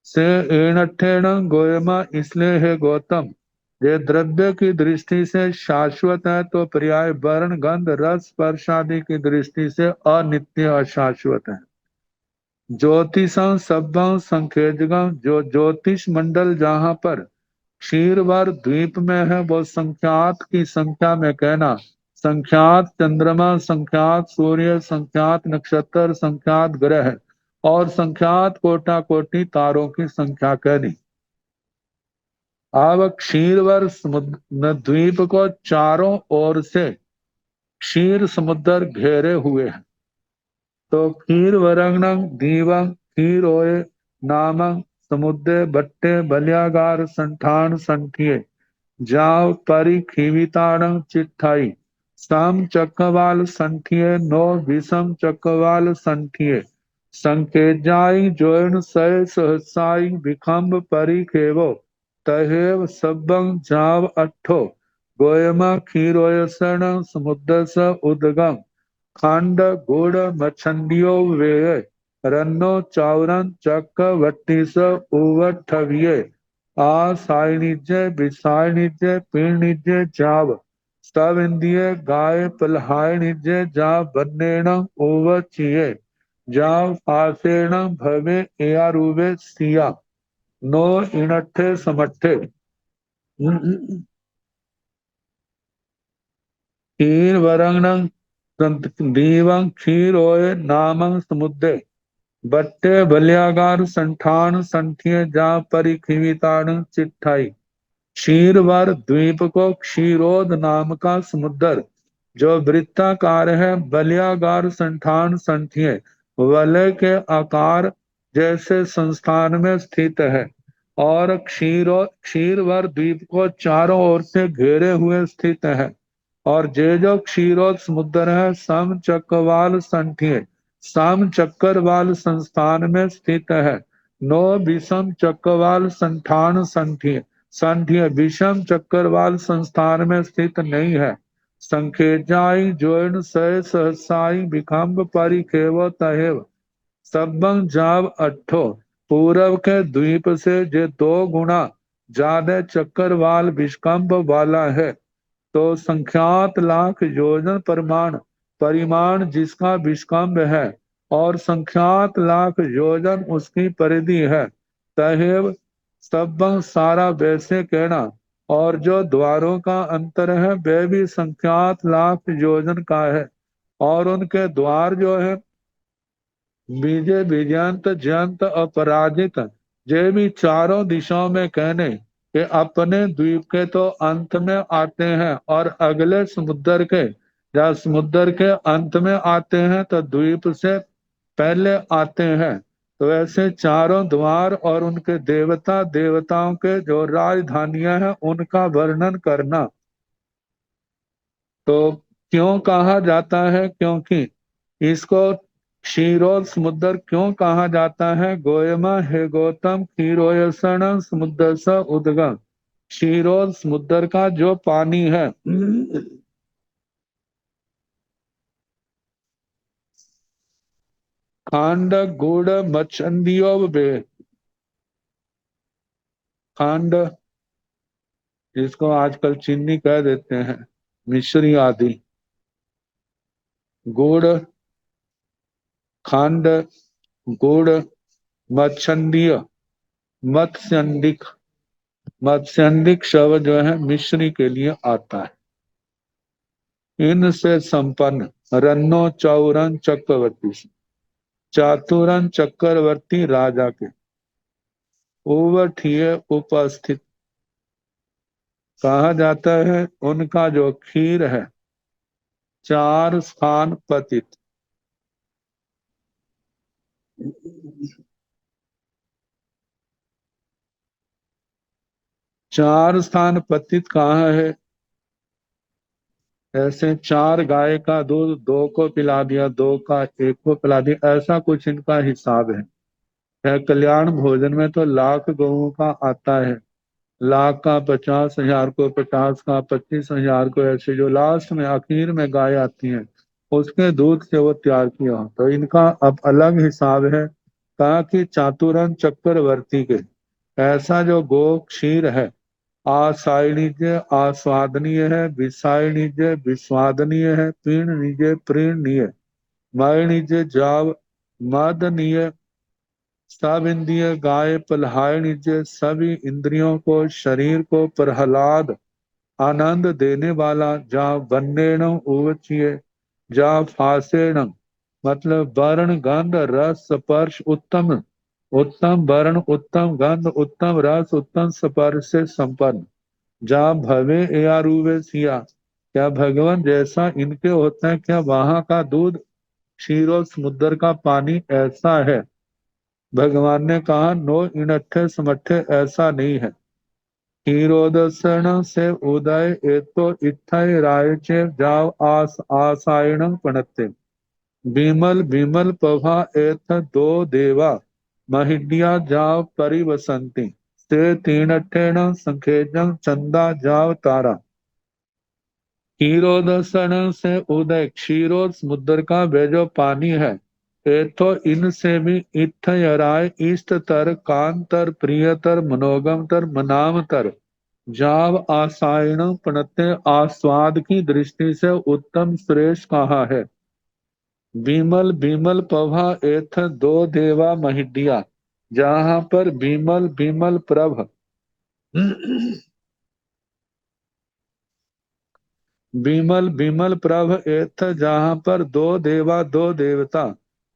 Speaker 3: से एणठेण गोयमा, इसलिए है गौतम, ये द्रव्य की दृष्टि से शाश्वत है तो पर्याय वर्ण गंध रस स्पर्श आदि की दृष्टि से अनित्य अशाश्वत है। ज्योतिषं सभं संखेजगम, जो ज्योतिष मंडल जहां पर क्षीरवर द्वीप में है, वो संख्यात की संख्या में कहना। संख्यात चंद्रमा, संख्यात सूर्य, संख्यात नक्षत्र, संख्यात ग्रह और संख्यात कोटा कोटि तारों की संख्या कहनी। अब क्षीरवर समुद्र द्वीप को चारों ओर से क्षीर समुद्र घेरे हुए हैं। तो क्षीर वरंगणं दीवं क्षीर ओए नामं समुद्र बट्टे बलियागार संठान संठिये जाव परि खीविताड़ं चिट्ठाई साम चक्रवाल संठिये नो विषम चक्रवाल संठिये संकेजाई जोन सय सहसाई विखंब परि खेवो तहेव सब्बं जाव अट्ठो गोयमा क्षीरोयसण समुद्र स उदगम खंड गुड़ मछंडियो वे रन्नो चावरन चक वट्टी स उवठविये आ सायनिज्य विसायनिज्य पीणनिज्य जाव स्तव इंद्रिय गाय पलहायनिज्य जाव बन्नेण उवचिये जाव फासेण भवे एयारुवे सिया नो इणठे समठे क्षीर वरंगणं दीवं क्षीर ओय नामं समुद्रे बट्टे बलियागार संठान संठिय जा परिखीविताण चिट्ठाई। क्षीरवर द्वीप को क्षीरोद नाम का समुद्र, जो वृत्ताकार है, बलियागार संठान संठिय वलय के आकार जैसे संस्थान में स्थित है, और क्षीरवर द्वीप को चारों ओर से घेरे हुए स्थित है। और जे जो क्षीरोद समुद्र है, सम चक्रवाल संठिय साम चक्रवाल संस्थान में स्थित है। नो विषम चक्रवाल संठान संठिय संठिय विषम चक्रवाल संस्थान में स्थित नहीं है। संखेजाई जोन सय सहसाई विखंब परिखेव तहेव सबंग जाव अट्ठो। पूरब के द्वीप से जे दो गुना ज्यादा चक्रवाल विष्कंभ वाला है, तो संख्यात लाख योजन परिमाण जिसका विष्कंभ है, और संख्यात लाख योजन उसकी परिधि है। तहेव सबंग सारा वैसे कहना। और जो द्वारों का अंतर है वह भी संख्यात लाख योजन का है, और उनके द्वार जो है विजय विजयंत जयंत अपराजित, ये भी चारों दिशाओं में कहने कि अपने द्वीप के तो अंत में आते हैं और अगले समुद्र के, जब समुद्र के अंत में आते हैं तो द्वीप से पहले आते हैं। तो ऐसे चारों द्वार और उनके देवता देवताओं के जो राजधानियां हैं उनका वर्णन करना। तो क्यों कहा जाता है? क्योंकि इसको क्षीरोद समुद्र क्यों कहा जाता है? गोयमा हे गौतम क्षीरोयसण समुद्र स उद्गम। क्षीरोद समुद्र का जो पानी है खांड गुड़ मच्छंदियों बे, खांड जिसको आजकल चीनी कह देते हैं, मिश्री आदि, गुड़ खांड गुड़ मच्छंदीय मत्स्यंदिक, मत्स्यंदिक शब्द जो है मिश्री के लिए आता है। इनसे संपन्न रन्नो चौरन चक्रवर्ती, चातुरन चक्रवर्ती राजा के उवठिए उपस्थित कहा जाता है। उनका जो खीर है चार स्थान पतित, चार स्थान पतित कहाँ है? ऐसे चार गाय का दूध दो को पिला दिया, दो का एक को पिला दिया, ऐसा कुछ इनका हिसाब है। कल्याण भोजन में तो लाख गौओं का आता है, लाख का 50,000 को, 50 का 25,000 को, ऐसे जो लास्ट में आखिर में गाय आती है उसके दूध से वो तैयार किया हो। तो इनका अब अलग हिसाब है। कहा कि चातुरन चक्रवर्ती के ऐसा जो गो क्षीर है आसायणीय आस्वादनीय है, विषायणीय विस्वादनीय है, पीणनीय प्रीणनीय, मयणीय जाव मदनीय, सब इंद्रिय गाय पलहायणीय, सभी इंद्रियों को शरीर को प्रहलाद आनंद देने वाला, जा वन्नेण उवचिये, जा फासेण मतलब वर्ण गंध रस स्पर्श उत्तम, उत्तम वर्ण उत्तम गंध उत्तम रस उत्तम स्पर्श से संपन्न, जा भवे यारूवे सिया, क्या भगवान जैसा इनके होता है क्या वहां का दूध क्षीर समुद्र का पानी ऐसा है? भगवान ने कहा नो इनठे समठे ऐसा नहीं है। क्षीरोदर्शन से उदय एतो इत्थय रायचे जाव आसायण पणते, विमल विमल पभा एथ दो देवा महिड्या जाव परिवसंती, से तीनठेण संखेजं चंदा जाव तारा। क्षीरोदर्शन से उदय क्षीरोद समुद्र का वे जो पानी है, ये तो इनसे भी इत्थयराय इष्टतर कांतर प्रियतर मनोगमतर मनामतर जाव आसायण पणते आस्वाद की दृष्टि से उत्तम श्रेष्ठ कहा है। विमल विमल पभा एथ दो देवा महिडिया, जहां पर विमल विमल प्रभ विमल विमल प्रभ एथ जहां पर दो देवा दो देवता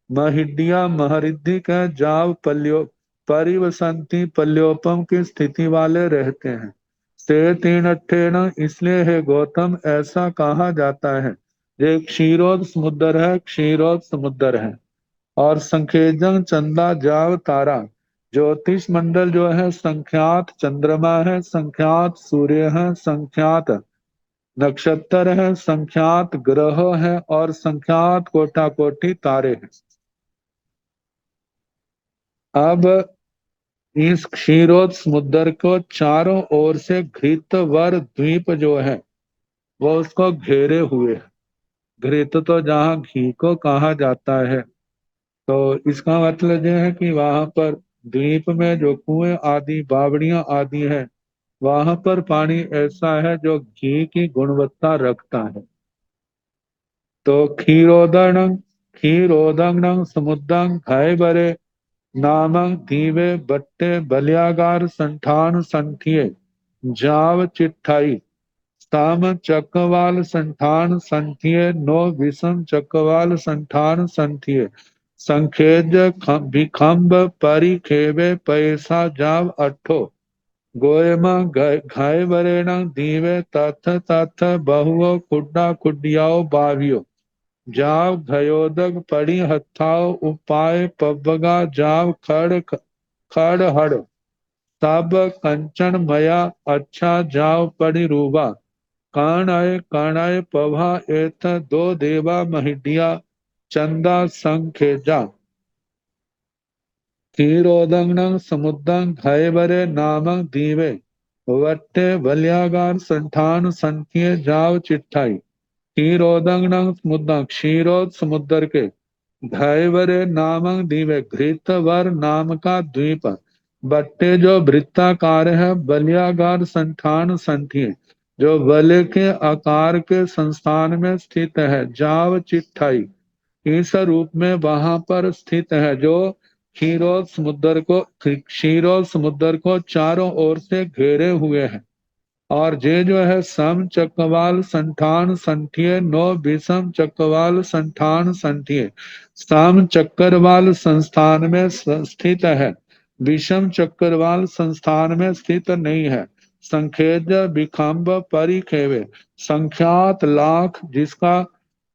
Speaker 3: महिड्या महरिद्धि का जाव पल्यो परिवसंती पल्योपम की स्थिति वाले रहते हैं। से तीन अट्ठेण इसलिए है गौतम ऐसा कहा जाता है। ये क्षीरोद समुद्र है, क्षीरोद समुद्र है। और संखेजंग चंदा जाव तारा, ज्योतिष मंडल जो है संख्यात चंद्रमा है, संख्यात सूर्य है, संख्यात नक्षत्र है, संख्यात ग्रह है और संख्यात कोटा कोटि तारे हैं। अब इस क्षीरोद समुद्र को चारों ओर से घृतवर द्वीप जो है वो उसको घेरे हुए है। घृत तो जहाँ घी को कहा जाता है, तो इसका मतलब यह है कि वहां पर द्वीप में जो कुएं आदि बावड़ियां आदि है वहां पर पानी ऐसा है जो घी की गुणवत्ता रखता है। तो क्षीरोदन क्षीरोदंग समुद्रं खैबरे नामक दीवे बट्टे बलियागार संठान संठिये जाव चिट्ठाई, साम चकवाल संठान संठिये नो विषम चकवाल संठान संठिये, संखेज भिखम्ब परि खेवे पैसा जाव अठो, गोयमा घाय बरेण दीवे तथ तथ बहुओ खुड्डा खुडियाओ बावियो, जाव घयोदक पड़ी हथाओ उपाय पबगा जाव खड़ खड़ हड़, तब कंचन मया अच्छा जाव पड़ी रूबा, काणाय काणाय पभा एथ दो देवा महिडिया, चंदा संखेजा क्षीरोदंगनं समुद्रं घयवरे नामं दीवे वट्टे बलियागार संठान संख्य जाव चिट्ठाई क्षीरोदंगनं समुद्रं क्षीरोद समुद्र के घयवरे नामक द्वीप घृतवर नाम का द्वीप बट्टे जो वृत्ताकार है बलियागार संठान संठिय जो बल के आकार के संस्थान में स्थित है जाव चिट्ठाई इस रूप में वहां पर स्थित है जो क्षीरोद समुद्र को चारों ओर से घेरे हुए है और जे जो है सम चक्रवाल संठान संठिय नो विषम चक्रवाल संठान संठिय सम चक्रवाल संस्थान में स्थित है विषम चक्रवाल संस्थान में स्थित नहीं है संखेज विखम्ब परिखेवे संख्यात लाख जिसका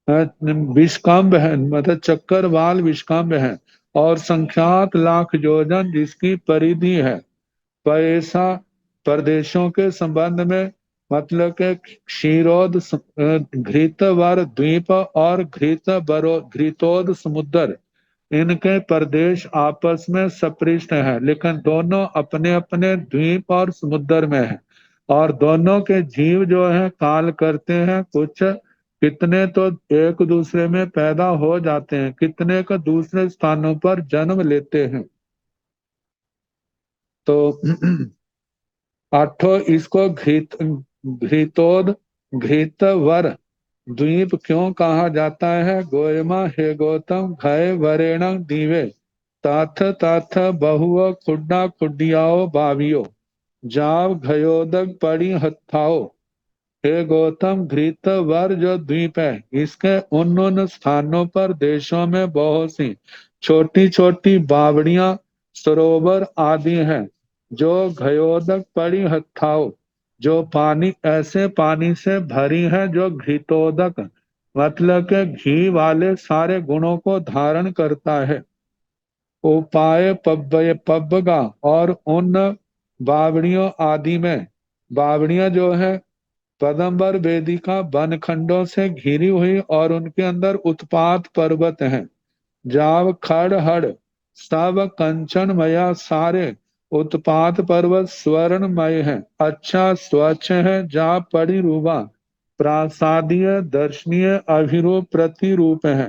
Speaker 3: विषकम्ब है मतलब चक्रवाल विषकम्ब है और संख्यात लाख योजन जिसकी परिधि है पैसा प्रदेशों के संबंध में मतलब के क्षीरोद घृतवर द्वीप और घृतोद समुद्र इनके प्रदेश आपस में सपृष्ठ है लेकिन दोनों अपने अपने द्वीप और समुद्र में है और दोनों के जीव जो है काल करते हैं कुछ कितने तो एक दूसरे में पैदा हो जाते हैं कितने का दूसरे स्थानों पर जन्म लेते हैं तो आठों इसको घृतोद घृतवर द्वीप क्यों कहा जाता है गोयमा हे गौतम घय वरेण दीवे ताथ ताथ बहुव खुड्डा खुडियाओ बावियो जाव घयोदक पड़ी हत्थाओ हे गौतम घृत वर जो द्वीप है इसके उन स्थानों पर देशों में बहुत सी छोटी छोटी बावड़ियां सरोवर आदि हैं जो घयोदक पड़ी हत्थाओ जो पानी ऐसे पानी से भरी है जो घृतोदक मतलब के घी वाले सारे गुणों को धारण करता है उपाय पब्बगा और उन बावड़ियों आदि में बावड़ियां जो है पदम्बर वेदिका वन खंडों से घिरी हुई और उनके अंदर उत्पात पर्वत हैं जाव खड़हड़ सब कंचनमया सारे उत्पात पर्वत स्वर्णमय है अच्छा स्वच्छ है जा पड़ी रूबा प्रासादीय दर्शनीय अभिरूप प्रतिरूप है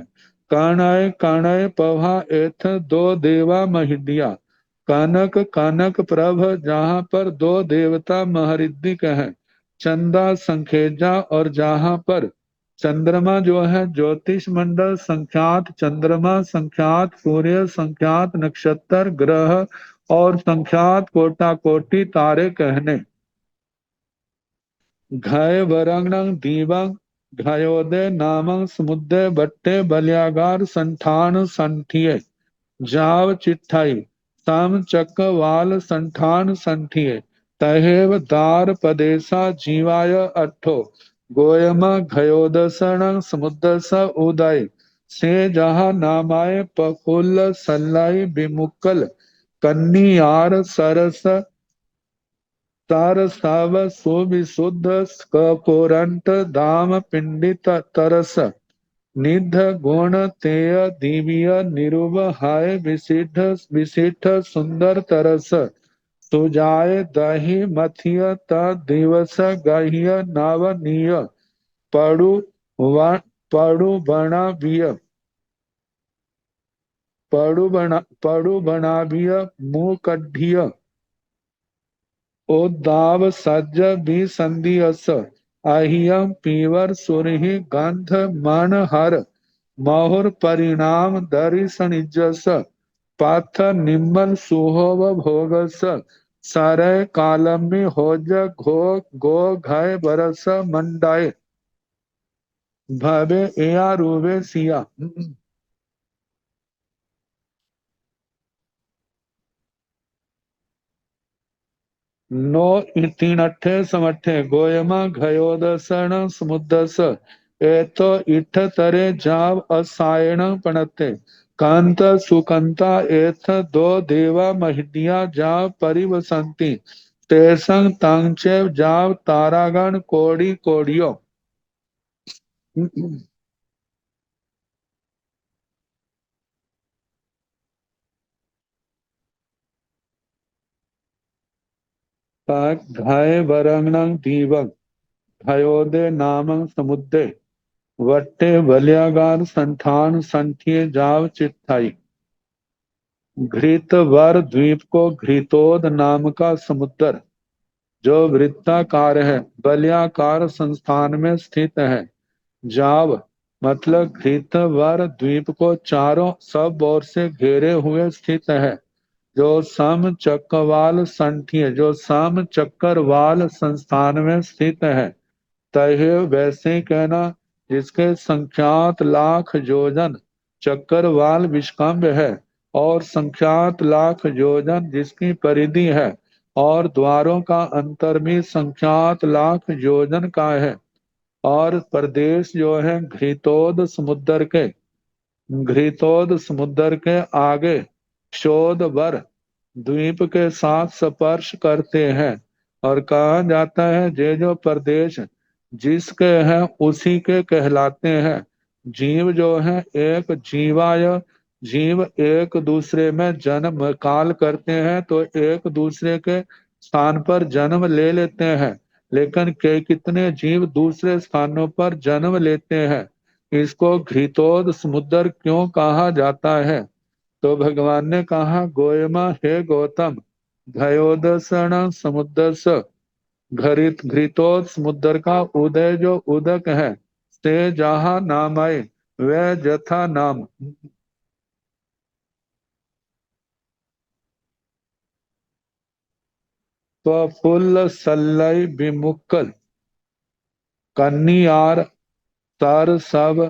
Speaker 3: कर्णय कर्णय पवा एथ दो देवा महिडिया कनक कनक प्रभ जहाँ पर दो देवता महरिद्दिक हैं चंदा संखेजा और जहाँ पर चंद्रमा जो है ज्योतिष मंडल संख्यात चंद्रमा संख्यात सूर्य संख्यात नक्षत्र ग्रह और संख्यात कोटा कोटि तारे कहने घय वरंगं दीवं घयोदय नामं समुद्र बट्टे बलियागार संठान संठिये जाव चिट्ठाई तम चक्रवाल संठान संठिये तहेव दार पदेशा जीवाय अट्ठो गोयम घयोदसण समुद्र स उदय से जहा नामाय पफुल्ल सल्लाई विमुक्कल कन्नियार सरस तार साव सुविशुद्ध ककोरंट धाम पिंडित तरस निध गुण तेय दिव्य निरुब हाय विसिठ विसिठ सुंदर तरस सुजाय दही मथिय त दिवस गह्य नवनीय पड़ु पड़ु बना बिय पड़ु बना बिय मुंह कढ़िय उद्दाव सज्ज भी संधियस अहियम पीवर सुरहि गंध मन हर महुर परिणाम दर्शनिजस पाथ निम्मल सुहोव भोगस सरय कालमी होज घो गो घय बरस मंडाए भवे एया रूवे सिया नो तीन अट्ठे समट्ठे गोयमा घयोदसण समुद्रस एतो इठ तरे जाव असायण पणते कांत सुकंता एथ दो देवा महिडिया जाव परिवसंती तेसंग तांचे जाव तारागण कोड़ी कोड़ियो घाय वरंगणं दीवं घयोदे नामं समुद्रे वट्टे बलियागार संठान संठिये जाव चिट्ठाई। घृतवर द्वीप को घृतोद नाम का समुद्र जो वृत्ताकार है बलियाकार संस्थान में स्थित है। जाव मतलब घृतवर द्वीप को चारों सब ओर से घेरे हुए स्थित है। जो सम चक्रवाल संठिय जो सम चक्रवाल संस्थान में स्थित है। तय वैसे ही कहना जिसके संख्यात लाख योजन चक्रवाल विष्कम्भ है और संख्यात लाख योजन जिसकी परिधि है और द्वारों का अंतर भी संख्यात लाख योजन का है। और प्रदेश जो है घृतोद समुद्र के आगे शोध वर द्वीप के साथ स्पर्श करते हैं। और कहा जाता है जे जो प्रदेश जिसके हैं उसी के कहलाते हैं। जीव जो है एक जीवाय जीव एक दूसरे में जन्म काल करते हैं तो एक दूसरे के स्थान पर जन्म ले लेते हैं। लेकिन कितने जीव दूसरे स्थानों पर जन्म लेते हैं। इसको घृतोद समुद्र क्यों कहा जाता है? तो भगवान ने कहा गोयमा हे गौतम घयोदसण समुद्र घृतोद समुद्र का उदय जो उदक है से जहा नाम आए वह जथा नाम। तो फुल सल्लई विमुक्कल कन्नियार तर सब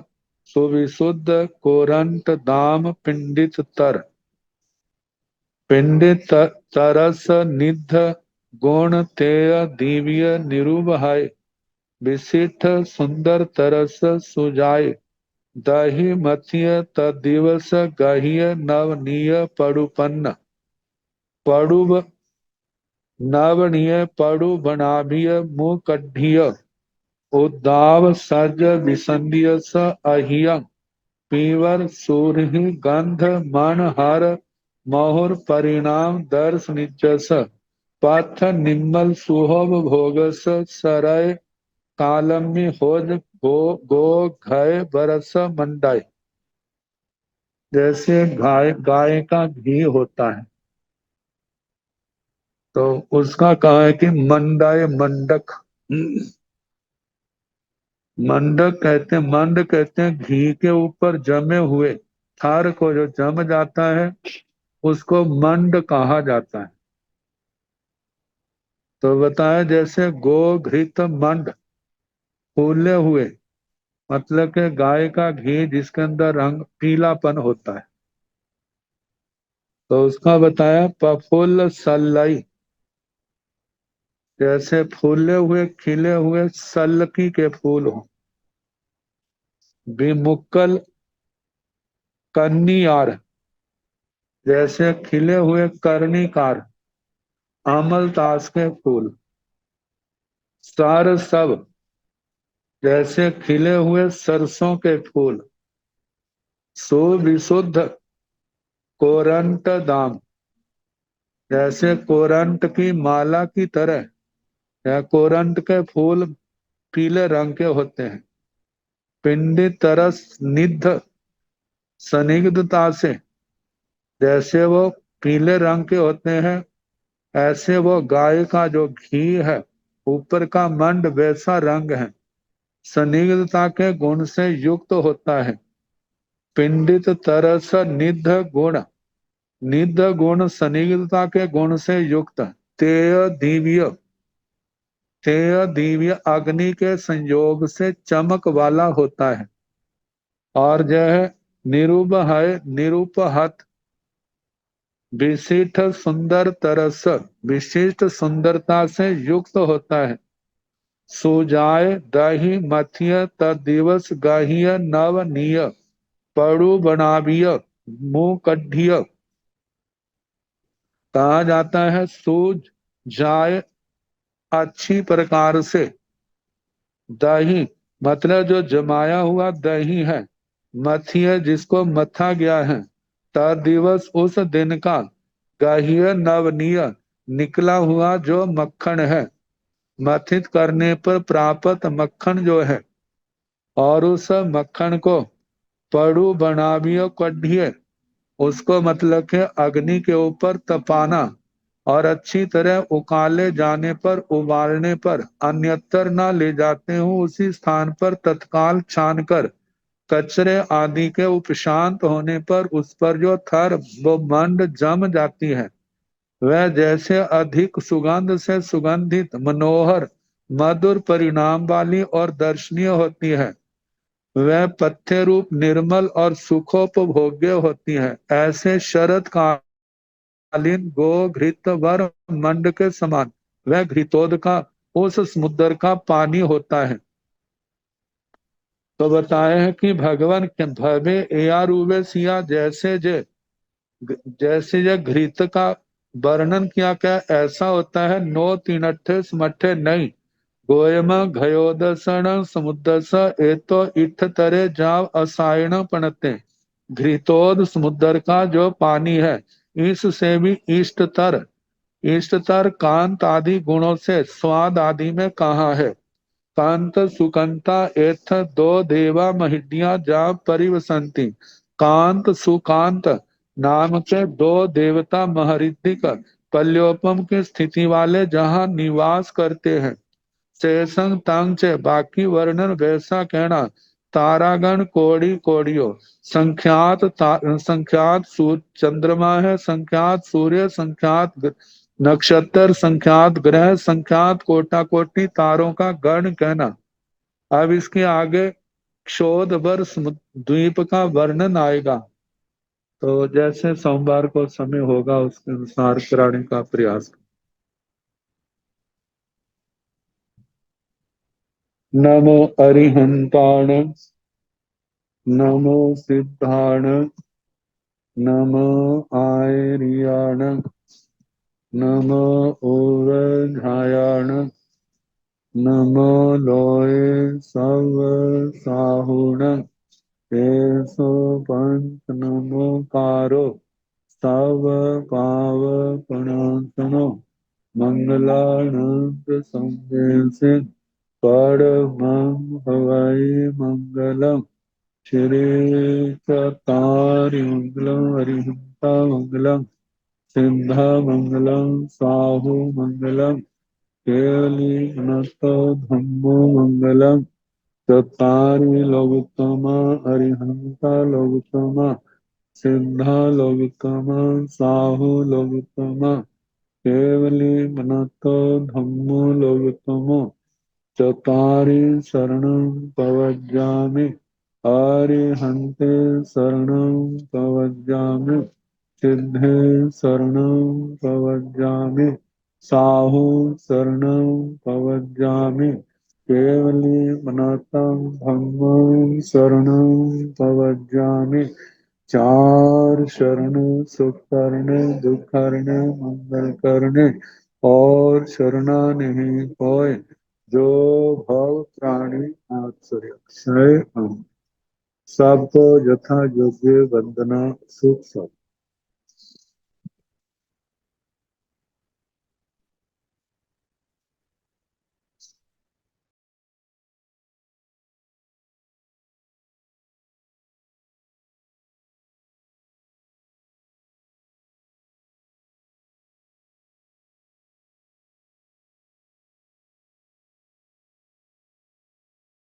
Speaker 3: सुविशुद्ध कोरंट दाम पिंडित तरस निध गुण तेय दिव्य निरूपहाय विशिष्ट सुंदर तरस सुजाय दही मथिय तदिवस गहिय नवनीय पड़ुब नवनीय पड़ु बनाभिय मुकढ़िय उद्दाव सज विसंध्य स अहियं पीवर सूरहि गंध मन हर महुर परिणाम दर्श निजस पथ निम्मल सुहब भोगस सरय कालम्य होज गो घय बरस मंडाई। जैसे गाय का घी होता है तो उसका कहा है कि मंडाए मंडक मंड कहते हैं घी के ऊपर जमे हुए थार को जो जम जाता है उसको मंड कहा जाता है। तो बताया जैसे गो घृत मंड फूले हुए मतलब के गाय का घी जिसके अंदर रंग पीलापन होता है। तो उसका बताया प्रफुल्ल सल्लई जैसे फूले हुए खिले हुए सल्लकी के फूल हो। विमुक्कल कन्नियार जैसे खिले हुए कर्णिकार अमलतास के फूल। सार सब जैसे खिले हुए सरसों के फूल। सुविशुद्ध कोरंट दाम जैसे कोरंट की माला की तरह या कोरंट के फूल पीले रंग के होते हैं। पिंडी तरस निध सनिग्धता से जैसे वो पीले रंग के होते हैं ऐसे वो गाय का जो घी है ऊपर का मंड वैसा रंग है सनिग्धता के गुण से युक्त होता है। पिंडित तरस निध गुण सनिग्धता के गुण से युक्त। तेय दिव्य अग्नि के संयोग से चमक वाला होता है। और जो है निरूपहत विशिष्ट सुंदर तरस विशिष्ट सुंदरता से युक्त होता है। सुजाय दही मथिय तदिवस गाहिय नवनीय पड़ु बनाभिय मुंह कढ़िय। कहा जाता है सूज जाय अच्छी प्रकार से दही मतलब जो जमाया हुआ दही है मथिय जिसको मथा गया है दिवस उस दिन का गाहिय नवनीय निकला हुआ जो मक्खन है, मथित करने पर प्राप्त मक्खन जो है, और उस मक्खन को पड़ू बनावियो कढ़िए, उसको मतलब के अग्नि के ऊपर तपाना, और अच्छी तरह उकाले जाने पर, उबालने पर अन्यत्र न ले जाते हूँ, उसी स्थान पर तत्काल छान कर कचरे आदि के उपशांत होने पर उस पर जो थर वो मंड जम जाती है, वह जैसे अधिक सुगंध से सुगंधित, मनोहर, मधुर परिणाम वाली और दर्शनीय होती है, वह पथ्य रूप निर्मल और सुखोपभोग्य होती है। ऐसे शरद कालीन गो घृत वर मंड के समान वह घृतोद का उस समुद्र का पानी होता है। तो बताए हैं कि भगवान के भवे या रूवे सिया जैसे जे घृत का वर्णन किया, क्या ऐसा होता है। नो तीनठे समठे नहीं, गोयम घयोदसन समुद्रस एतो इठ तरे जाव असायण पणते। घृतोद समुद्र का जो पानी है, इससे भी इष्टतर कांत आदि गुणों से स्वाद आदि में कहा है। कांत सुकंता एथ दो देवा महिडिया जा परिवसंती। कांत सुकांत नाम के दो देवता महरिद्धिक पल्योपम की स्थिति वाले जहाँ निवास करते हैं। शेषंग तंग चे बाकी वर्णन वैसा कहना। तारागण कोड़ी कोड़ियो, संख्यात चंद्रमा है, संख्यात सूर्य, संख्यात नक्षत्र, संख्यात ग्रह, संख्यात कोटा कोटि तारों का गण कहना। अब इसके आगे क्षोध वर्ष द्वीप का वर्णन आएगा। तो जैसे सोमवार को समय होगा उसके अनुसार कराने का प्रयास। नमो अरिहंताण, नमो सिद्धाण, नमो आयर्याण, नमो ओवघायाण, नमो लोए सव साहुण, एसो पंच नमो कारो, सव पाव प्रणातनो, मंगलानंद संदेश परमं हवै मंगलम। श्री चतारि मंगलम, हरिहंता मंगलम, सिद्धा मंगलम, साहु मंगलम, केवली अनंतो धम्मो मंगलम। चतारि लोकोत्तमा, हरिहंता लोकोत्तमा, सिद्धा लोकोत्तमा, साहु लोकोत्तमा, केवली अनंतो धम्मो लोकोत्तमो। चतारि शरणं प्रव्रजामि, अरिहन्ते शरणं प्रव्रजामि, सिद्धे शरणं प्रव्रजामि, साहु शरणं प्रव्रजामि, केवली मनातं धम्मं शरणं प्रव्रजामि। चार शरण सुख करने, दुख करने, मंगल करने और शरणा नहीं कोय, जो भव प्राणी आश्रय क्षय हम। सबको यथा योग्य वंदना सुख सब।